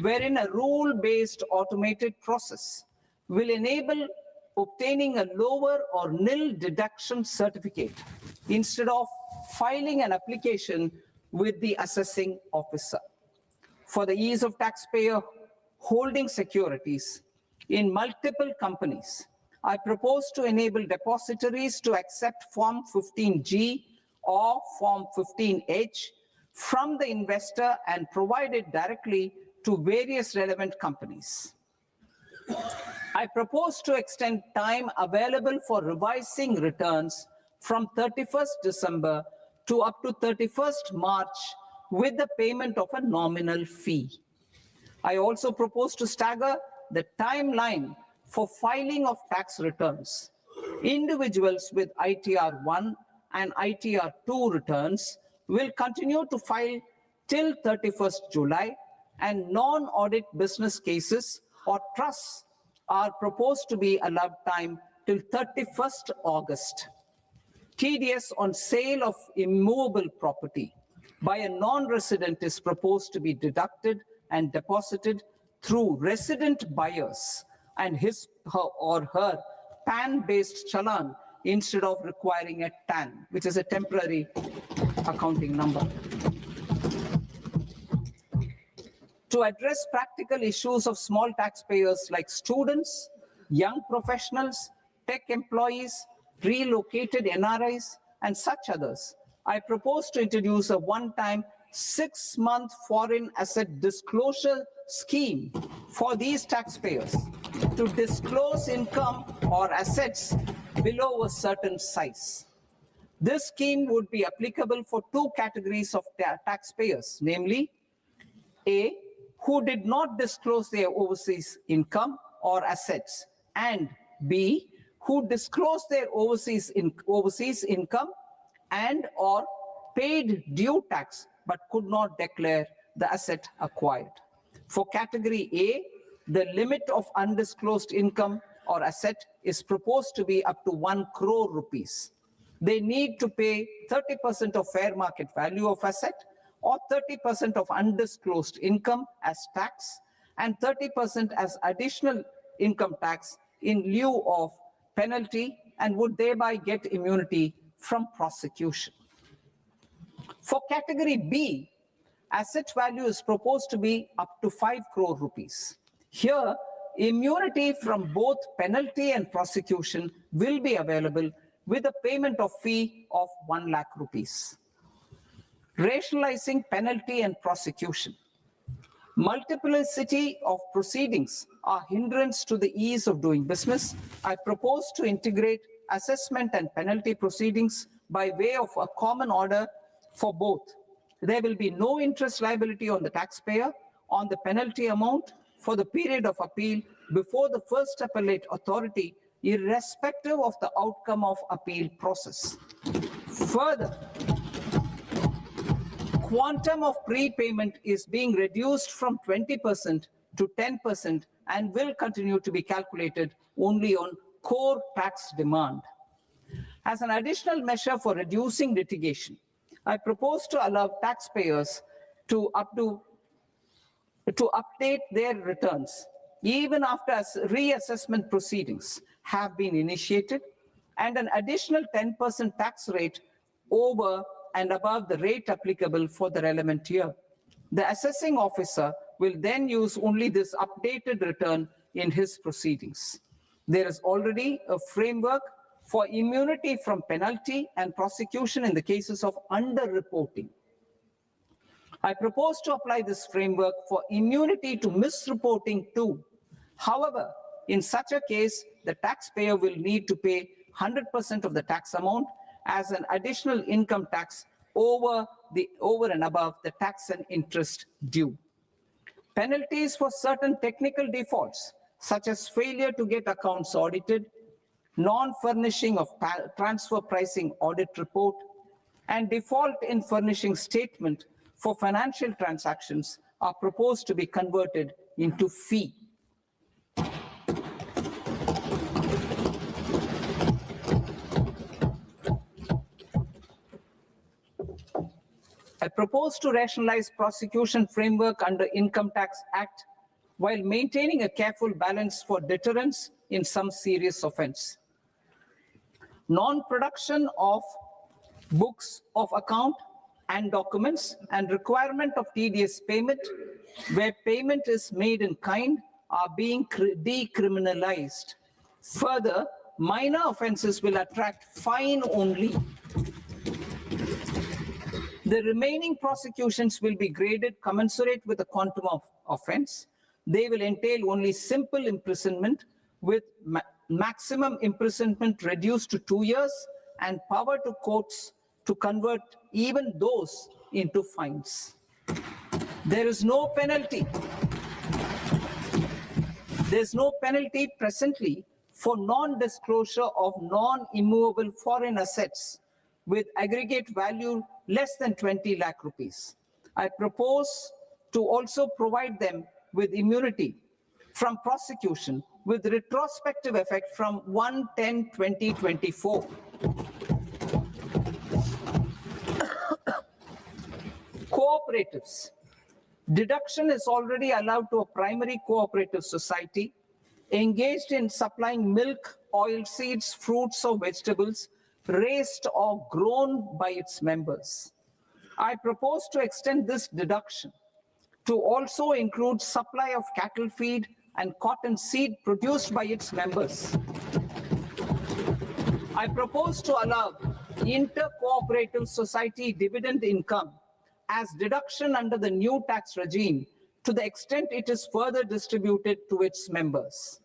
wherein a rule-based automated process will enable obtaining a lower or nil deduction certificate instead of filing an application with the assessing officer. For the ease of taxpayer holding securities in multiple companies, I propose to enable depositories to accept Form 15G or Form 15H from the investor and provide it directly to various relevant companies. I propose to extend time available for revising returns from 31st December to up to 31st March with the payment of a nominal fee. I also propose to stagger the timeline for filing of tax returns. Individuals with ITR 1 and ITR 2 returns will continue to file till 31st July, and non-audit business cases or trusts are proposed to be allowed time till 31st August. TDS on sale of immovable property by a non-resident is proposed to be deducted and deposited through resident buyers and his or her PAN-based challan instead of requiring a TAN, which is a temporary accounting number. To address practical issues of small taxpayers like students, young professionals, tech employees, relocated NRIs, and such others, I propose to introduce a one-time 6-month foreign asset disclosure scheme for these taxpayers to disclose income or assets below a certain size. This scheme would be applicable for two categories of taxpayers, namely A, who did not disclose their overseas income or assets, and B, who disclosed their overseas income and or paid due tax but could not declare the asset acquired. For category A, the limit of undisclosed income or asset is proposed to be up to 1 crore rupees. They need to pay 30% of fair market value of asset or 30% of undisclosed income as tax and 30% as additional income tax in lieu of penalty, and would thereby get immunity from prosecution. For category B, asset value is proposed to be up to 5 crore rupees. Here, immunity from both penalty and prosecution will be available with a payment of fee of 1 lakh rupees. Rationalizing penalty and prosecution. Multiplicity of proceedings are hindrance to the ease of doing business. I propose to integrate assessment and penalty proceedings by way of a common order for both. There will be no interest liability on the taxpayer on the penalty amount for the period of appeal before the first appellate authority, irrespective of the outcome of appeal process. Further, quantum of prepayment is being reduced from 20% to 10% and will continue to be calculated only on core tax demand. As an additional measure for reducing litigation, I propose to allow taxpayers to update their returns even after reassessment proceedings have been initiated, and an additional 10% tax rate over and above the rate applicable for the relevant year. The assessing officer will then use only this updated return in his proceedings. There is already a framework for immunity from penalty and prosecution in the cases of underreporting. I propose to apply this framework for immunity to misreporting too. However, in such a case, the taxpayer will need to pay 100% of the tax amount as an additional income tax over and above the tax and interest due. Penalties for certain technical defaults, such as failure to get accounts audited, non-furnishing of transfer pricing audit report, and default in furnishing statement for financial transactions are proposed to be converted into fee. I propose to rationalize prosecution framework under Income Tax Act while maintaining a careful balance for deterrence in some serious offense. Non-production of books of account and documents and requirement of TDS payment where payment is made in kind are being decriminalized. Further, minor offenses will attract fine only. The remaining prosecutions will be graded commensurate with the quantum of offense. They will entail only simple imprisonment with maximum imprisonment reduced to 2 years and power to courts to convert even those into fines. There is no penalty. There's no penalty presently for non-disclosure of non-immovable foreign assets with aggregate value less than 20 lakh rupees. I propose to also provide them with immunity from prosecution with retrospective effect from 1/10/2024. Cooperatives. Deduction is already allowed to a primary cooperative society engaged in supplying milk, oilseeds, fruits or vegetables raised or grown by its members. I propose to extend this deduction to also include supply of cattle feed and cotton seed produced by its members. I propose to allow inter-cooperative society dividend income as deduction under the new tax regime to the extent it is further distributed to its members.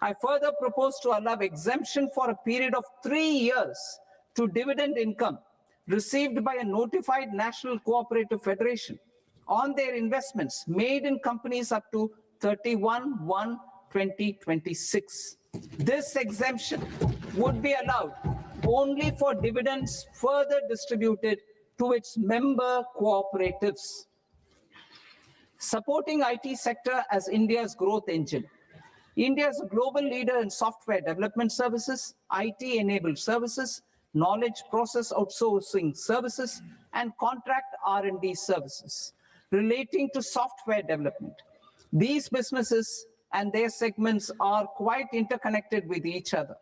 I further propose to allow exemption for a period of 3 years to dividend income received by a notified national cooperative federation on their investments made in companies up to 31/1/2026. This exemption would be allowed only for dividends further distributed to its member cooperatives. Supporting IT sector as India's growth engine. India is a global leader in software development services, IT-enabled services, knowledge process outsourcing services, and contract R&D services relating to software development. These businesses and their segments are quite interconnected with each other.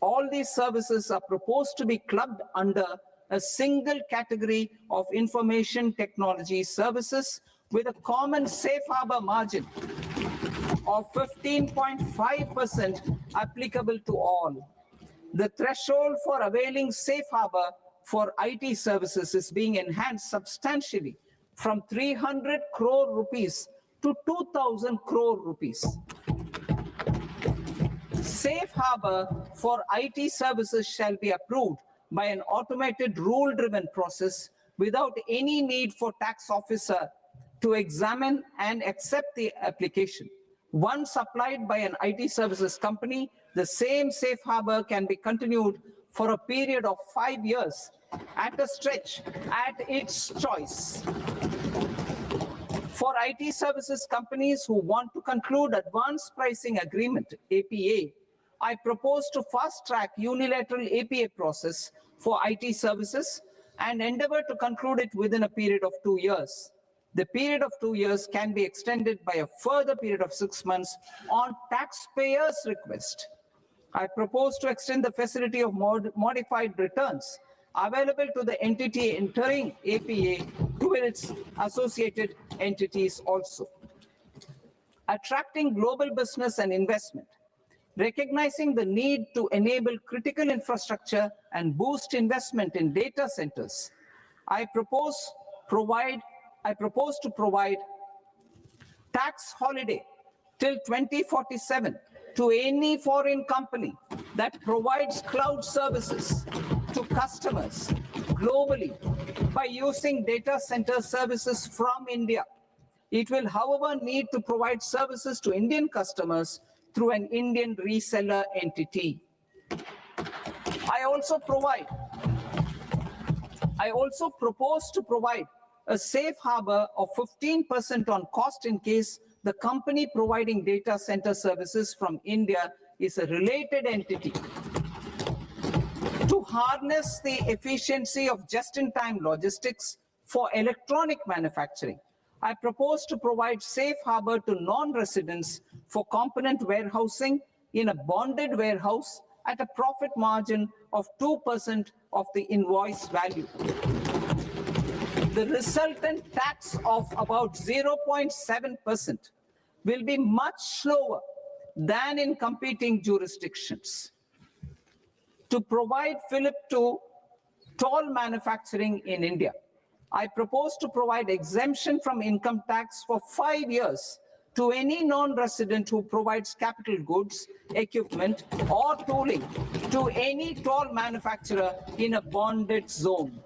All these services are proposed to be clubbed under a single category of information technology services with a common safe harbor margin of 15.5% applicable to all. The threshold for availing safe harbor for IT services is being enhanced substantially from 300 crore rupees to 2,000 crore rupees. Safe harbor for IT services shall be approved by an automated rule-driven process without any need for tax officer to examine and accept the application. Once applied by an IT services company, the same safe harbor can be continued for a period of 5 years at a stretch at its choice. For IT services companies who want to conclude advanced pricing agreement, APA, I propose to fast-track unilateral APA process for IT services and endeavor to conclude it within a period of 2 years. The period of 2 years can be extended by a further period of 6 months on taxpayers' request. I propose to extend the facility of modified returns available to the entity entering APA to its associated entities also. Attracting global business and investment. Recognizing the need to enable critical infrastructure and boost investment in data centers, I propose to provide tax holiday till 2047 to any foreign company that provides cloud services to customers globally by using data center services from India. It will, however, need to provide services to Indian customers through an Indian reseller entity. I also propose to provide a safe harbor of 15% on cost in case the company providing data center services from India is a related entity. To harness the efficiency of just-in-time logistics for electronic manufacturing, I propose to provide safe harbor to non-residents for component warehousing in a bonded warehouse at a profit margin of 2% of the invoice value. The resultant tax of about 0.7% will be much lower than in competing jurisdictions. To provide fillip to toll manufacturing in India, I propose to provide exemption from income tax for 5 years to any non-resident who provides capital goods, equipment, or tooling to any toll manufacturer in a bonded zone.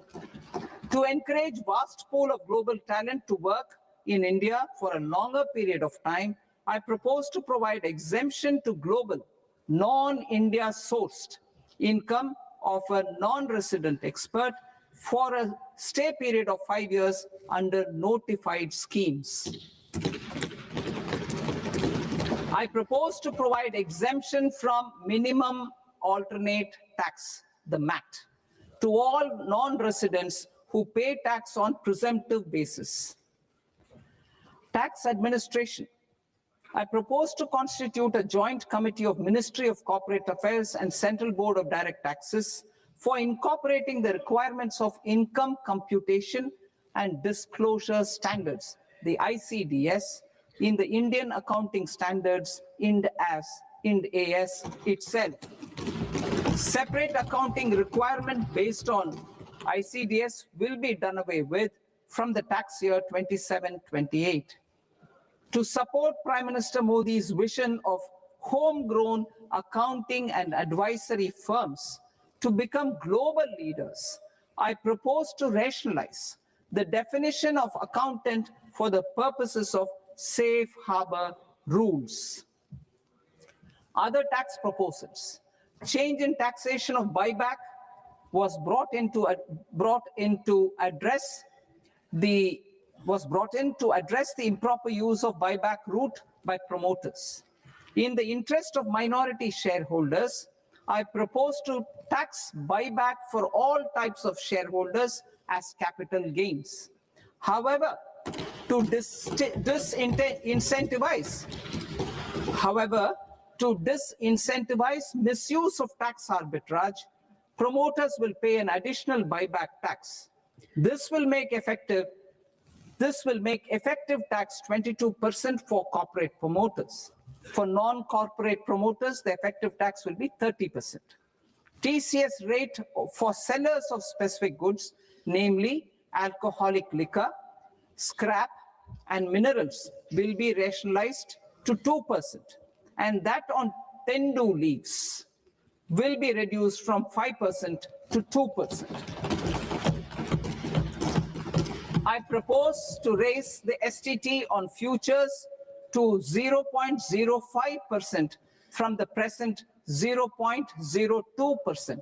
To encourage vast pool of global talent to work in India for a longer period of time, I propose to provide exemption to global, non-India sourced income of a non-resident expert for a stay period of 5 years under notified schemes. I propose to provide exemption from minimum alternate tax, the MAT, to all non-residents who pay tax on presumptive basis. Tax administration. I propose to constitute a joint committee of Ministry of Corporate Affairs and Central Board of Direct Taxes for incorporating the requirements of income computation and disclosure standards, the ICDS, in the Indian Accounting Standards, Ind AS itself. Separate accounting requirement based on ICDS will be done away with from the tax year 27-28. To support Prime Minister Modi's vision of homegrown accounting and advisory firms to become global leaders, I propose to rationalize the definition of accountant for the purposes of safe harbor rules. Other tax proposals. Change in taxation of buyback was brought in to address the improper use of buyback route by promoters. In the interest of minority shareholders, I propose to tax buyback for all types of shareholders as capital gains. However, to disincentivize misuse of tax arbitrage, promoters will pay an additional buyback tax. This will make effective tax 22% for corporate promoters. For non-corporate promoters, the effective tax will be 30%. TCS rate for sellers of specific goods, namely alcoholic liquor, scrap, and minerals, will be rationalized to 2%, and that on tendu leaves will be reduced from 5% to 2%. I propose to raise the STT on futures to 0.05% from the present 0.02%.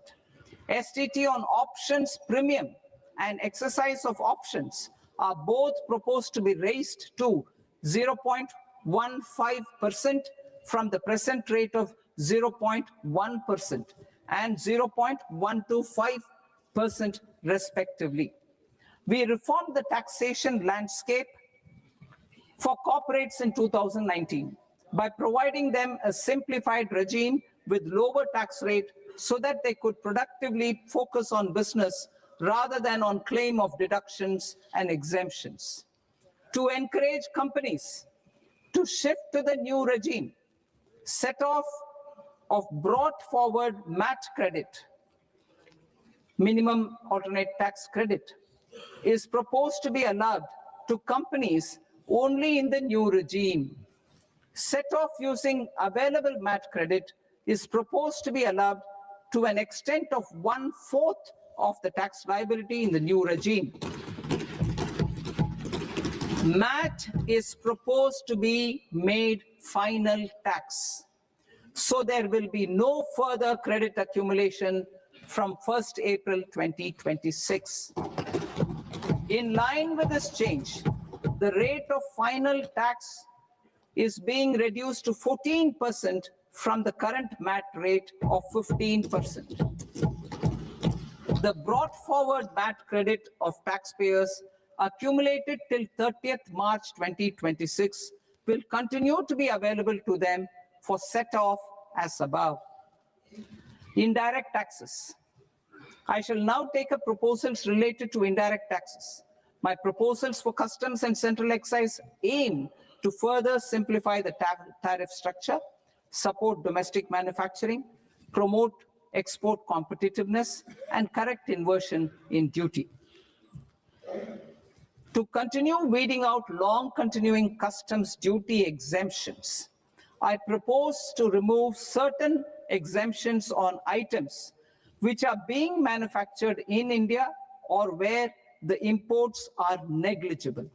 STT on options premium and exercise of options are both proposed to be raised to 0.15% from the present rate of 0.1% and 0.125% respectively. We reformed the taxation landscape for corporates in 2019 by providing them a simplified regime with lower tax rate so that they could productively focus on business rather than on claim of deductions and exemptions. To encourage companies to shift to the new regime, set off of brought forward MAT credit, minimum alternate tax credit, is proposed to be allowed to companies only in the new regime. Set off using available MAT credit is proposed to be allowed to an extent of 1/4 of the tax liability in the new regime. MAT is proposed to be made final tax, so there will be no further credit accumulation from 1st April 2026. In line with this change, the rate of final tax is being reduced to 14% from the current MAT rate of 15%. The brought forward MAT credit of taxpayers accumulated till 30th March 2026 will continue to be available to them for set off as above. Indirect taxes. I shall now take up proposals related to indirect taxes. My proposals for customs and central excise aim to further simplify the tariff structure, support domestic manufacturing, promote export competitiveness, and correct inversion in duty. To continue weeding out long continuing customs duty exemptions, I propose to remove certain exemptions on items which are being manufactured in India or where the imports are negligible.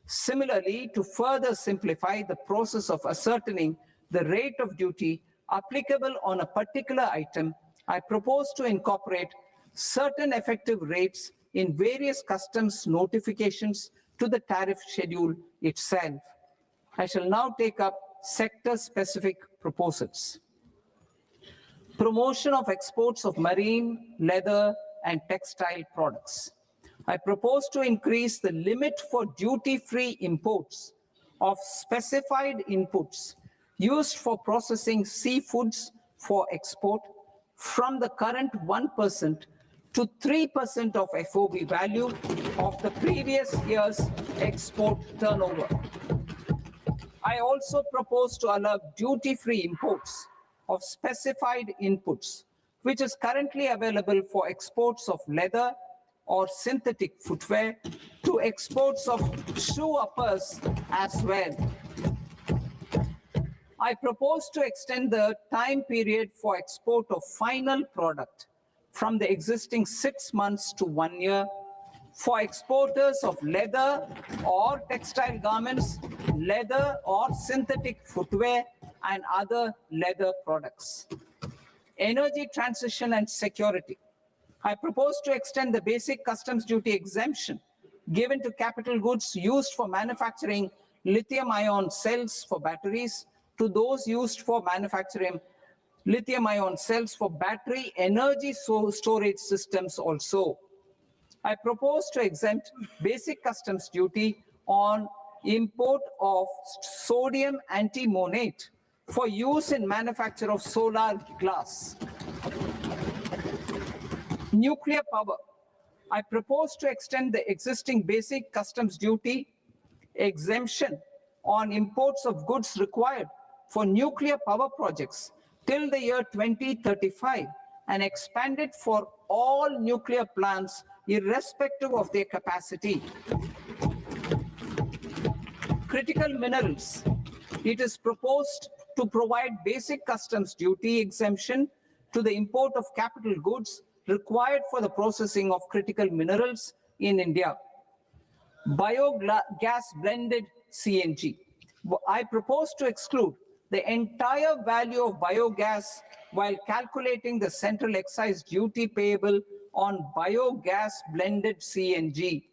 Similarly, to further simplify the process of ascertaining the rate of duty applicable on a particular item, I propose to incorporate certain effective rates in various customs notifications to the tariff schedule itself. I shall now take up sector-specific proposals. Promotion of exports of marine, leather, and textile products. I propose to increase the limit for duty-free imports of specified inputs used for processing seafoods for export from the current 1% to 3% of FOB value of the previous year's export turnover. I also propose to allow duty-free imports of specified inputs, which is currently available for exports of leather or synthetic footwear, to exports of shoe uppers as well. I propose to extend the time period for export of final product from the existing 6 months to 1 year for exporters of leather or textile garments, leather or synthetic footwear, and other leather products. Energy transition and security. I propose to extend the basic customs duty exemption given to capital goods used for manufacturing lithium-ion cells for batteries to those used for manufacturing lithium-ion cells for battery energy storage systems also. I propose to exempt basic customs duty on import of sodium antimonate for use in manufacture of solar glass. Nuclear power. I propose to extend the existing basic customs duty exemption on imports of goods required for nuclear power projects till the year 2035 and expand it for all nuclear plants irrespective of their capacity. Critical minerals. It is proposed to provide basic customs duty exemption to the import of capital goods required for the processing of critical minerals in India. Biogas blended CNG. I propose to exclude the entire value of biogas while calculating the central excise duty payable on biogas blended CNG.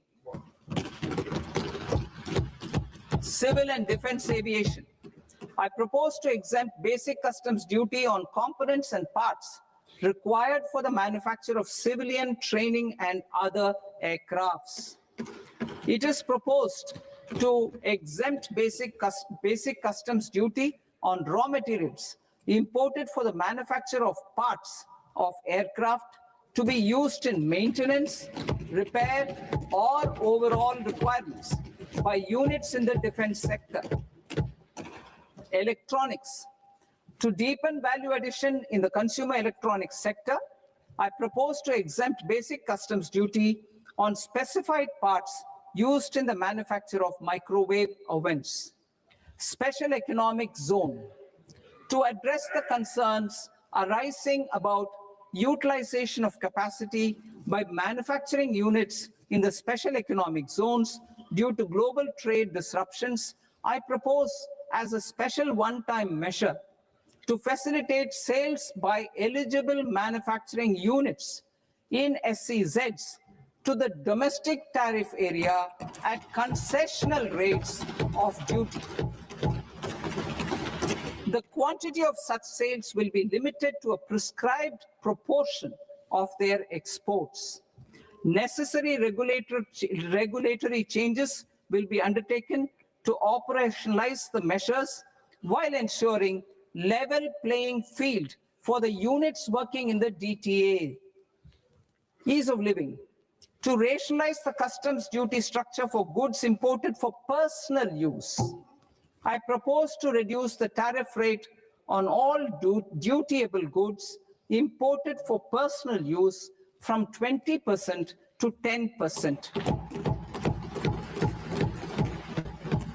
Civil and defense aviation. I propose to exempt basic customs duty on components and parts required for the manufacture of civilian training and other aircrafts. It is proposed to exempt basic customs duty on raw materials imported for the manufacture of parts of aircraft to be used in maintenance, repair, or overall requirements by units in the defense sector. Electronics. To deepen value addition in the consumer electronics sector, I propose to exempt basic customs duty on specified parts used in the manufacture of microwave ovens. Special economic zone. To address the concerns arising about utilization of capacity by manufacturing units in the special economic zones due to global trade disruptions, I propose as a special one-time measure to facilitate sales by eligible manufacturing units in SEZs to the domestic tariff area at concessional rates of duty. The quantity of such sales will be limited to a prescribed proportion of their exports. Necessary regulatory changes will be undertaken to operationalize the measures while ensuring level playing field for the units working in the DTA. Ease of living. To rationalize the customs duty structure for goods imported for personal use, I propose to reduce the tariff rate on all dutiable goods imported for personal use from 20% to 10%.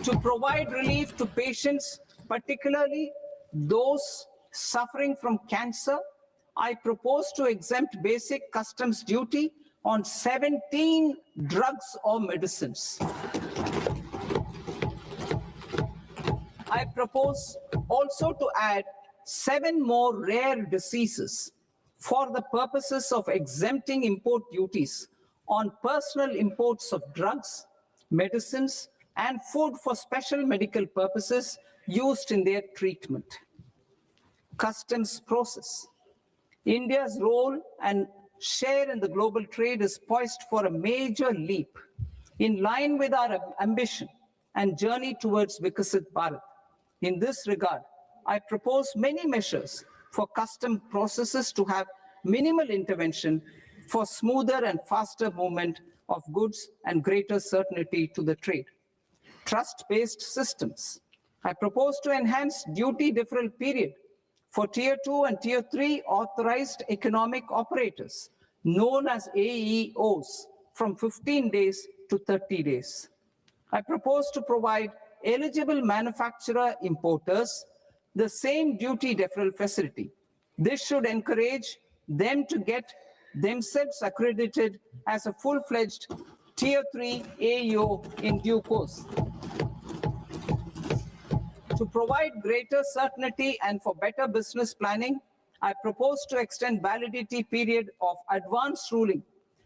To provide relief to patients, particularly those suffering from cancer, I propose to exempt basic customs duty on 17 drugs or medicines. I propose also to add 7 more rare diseases for the purposes of exempting import duties on personal imports of drugs, medicines, and food for special medical purposes used in their treatment. Customs process. India's role and share in the global trade is poised for a major leap in line with our ambition and journey towards Viksit Bharat. In this regard, I propose many measures for custom processes to have minimal intervention for smoother and faster movement of goods and greater certainty to the trade. Trust-based systems. I propose to enhance duty deferral period for Tier 2 and Tier 3 authorized economic operators, known as AEOs, from 15 days to 30 days. I propose to provide eligible manufacturer importers the same duty deferral facility. This should encourage them to get themselves accredited as a full-fledged Tier 3 AEO in due course. To provide greater certainty and for better business planning, I propose to extend validity period of advance ruling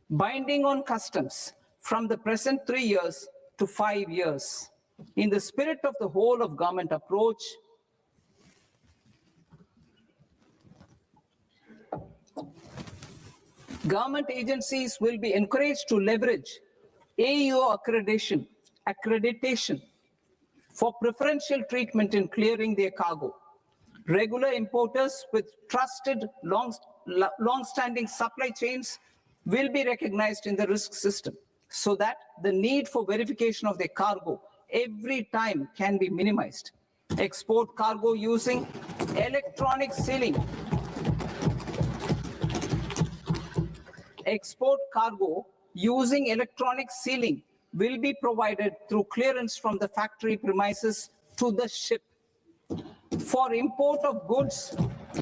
binding on customs from the present 3 years to 5 years. In the spirit of the whole of government approach, government agencies will be encouraged to leverage AEO accreditation for preferential treatment in clearing their cargo. Regular importers with trusted long-standing supply chains will be recognized in the risk system so that the need for verification of their cargo every time can be minimized. Export cargo using electronic sealing. Export cargo using electronic sealing will be provided through clearance from the factory premises to the ship. For import of goods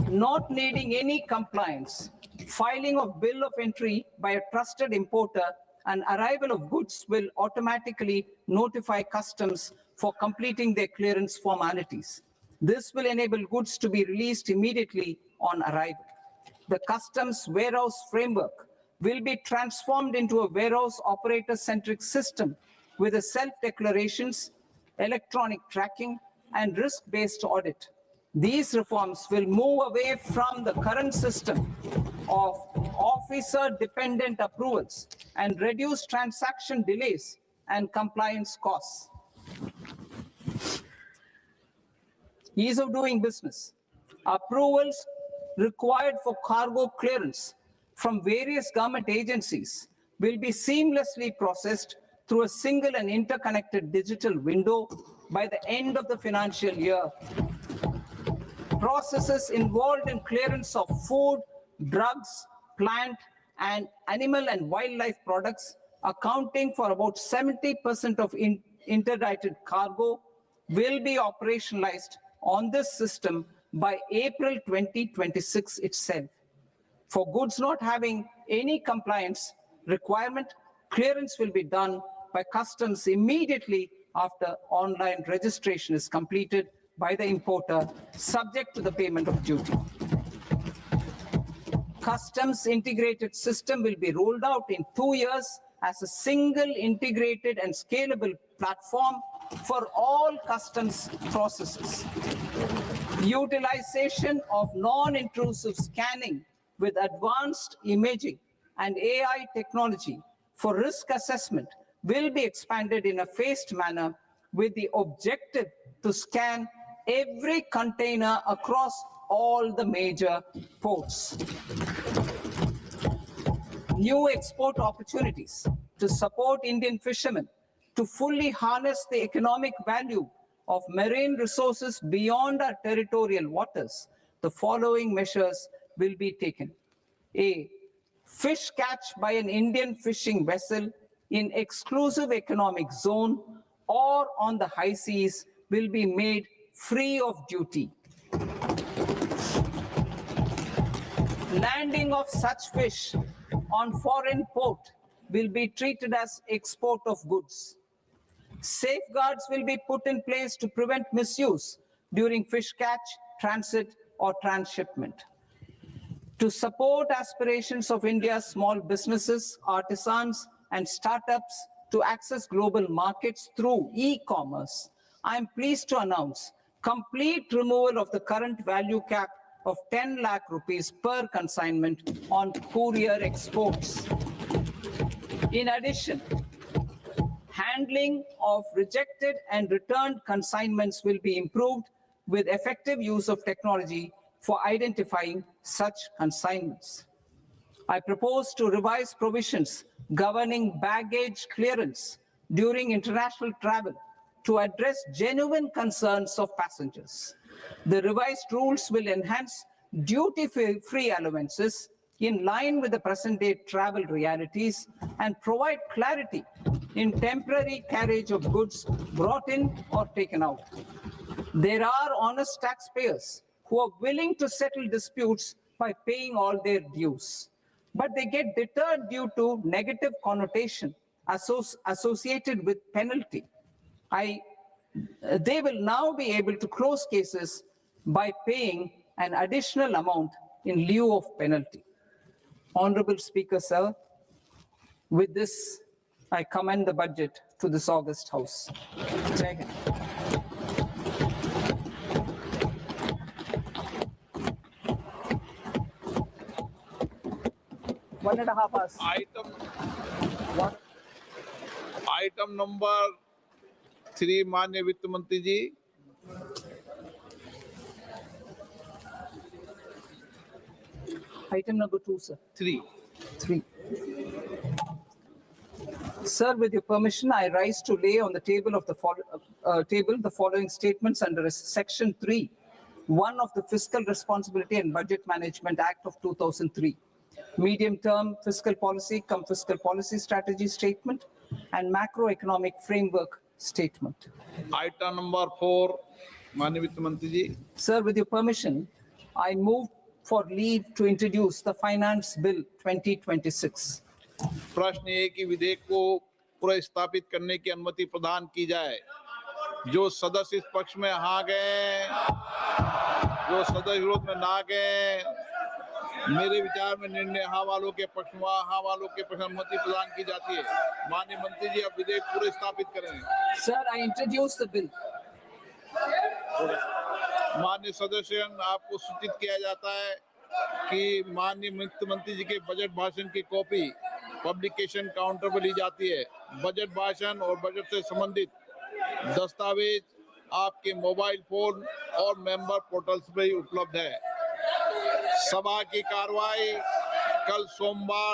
not needing any compliance, filing of bill of entry by a trusted importer and arrival of goods will automatically notify customs for completing their clearance formalities. This will enable goods to be released immediately on arrival. The customs warehouse framework will be transformed into a warehouse operator-centric system with a self-declarations, electronic tracking, and risk-based audit. These reforms will move away from the current system of officer-dependent approvals and reduce transaction delays and compliance costs. Ease of doing business. Approvals required for cargo clearance from various government agencies will be seamlessly processed through a single and interconnected digital window by the end of the financial year. Processes involved in clearance of food, drugs, plant, and animal and wildlife products, accounting for about 70% of interdicted cargo, will be operationalized on this system by April 2026 itself. For goods not having any compliance requirement, clearance will be done by customs immediately after online registration is completed by the importer, subject to the payment of duty. Customs integrated system will be rolled out in 2 years as a single integrated and scalable platform for all customs processes. Utilization of non-intrusive scanning with advanced imaging and AI technology for risk assessment will be expanded in a phased manner with the objective to scan every container across all the major ports. New export opportunities to support Indian fishermen to fully harness the economic value of marine resources beyond our territorial waters. The following measures will be taken. A, fish catch by an Indian fishing vessel in exclusive economic zone or on the high seas will be made free of duty. Landing of such fish on foreign port will be treated as export of goods. Safeguards will be put in place to prevent misuse during fish catch, transit, or transshipment. To support aspirations of India's small businesses, artisans, and startups to access global markets through e-commerce, I am pleased to announce complete removal of the current value cap of 10 lakh rupees per consignment on courier exports. In addition, handling of rejected and returned consignments will be improved with effective use of technology for identifying such consignments. I propose to revise provisions governing baggage clearance during international travel to address genuine concerns of passengers. The revised rules will enhance duty-free allowances in line with the present-day travel realities and provide clarity in temporary carriage of goods brought in or taken out. There are honest taxpayers who are willing to settle disputes by paying all their dues. but they get deterred due to negative connotation associated with penalty. They will now be able to close cases by paying an additional amount in lieu of penalty. Honorable Speaker, sir, with this, I commend the budget to this august House. Jai Hind. One and a half hours. Item number 3 माननीय वित्त मंत्री जी। Item number 2, sir. 3। 3. Sir, with your permission, I rise to lay on the table of the the following statements under Section 3, 1 of the Fiscal Responsibility and Budget Management Act of 2003, medium-term fiscal policy cum fiscal policy strategy statement, and macroeconomic framework statement. Item number 4 माननीय वित्त मंत्री जी। Sir, with your permission, I move for leave to introduce the Finance Bill 2026. प्रश्न ये कि विधेयक को पुनर्स्थापित करने की अनुमति प्रदान की जाए। जो सदस्य इस पक्ष में हाँ गए, जो सदस्य विरोध में ना गए, मेरे विचार में निर्णय हाँ वालों के पक्ष में, हाँ वालों के पक्ष में अनुमति प्रदान की जाती है। माननीय मंत्री जी, अब विधेयक पूरे स्थापित करें। Sir, I introduce the bill. माननीय सदस्यगण, आपको सूचित किया जाता है कि माननीय वित्त मंत्री जी के बजट भाषण की कॉपी पब्लिकेशन काउंटर पर ली जाती है। बजट भाषण और बजट से संबंधित दस्तावेज आपके मोबाइल फोन और मेंबर पोर्टल्स पर ही उपलब्ध है। सभा की कार्रवाई कल सोमवार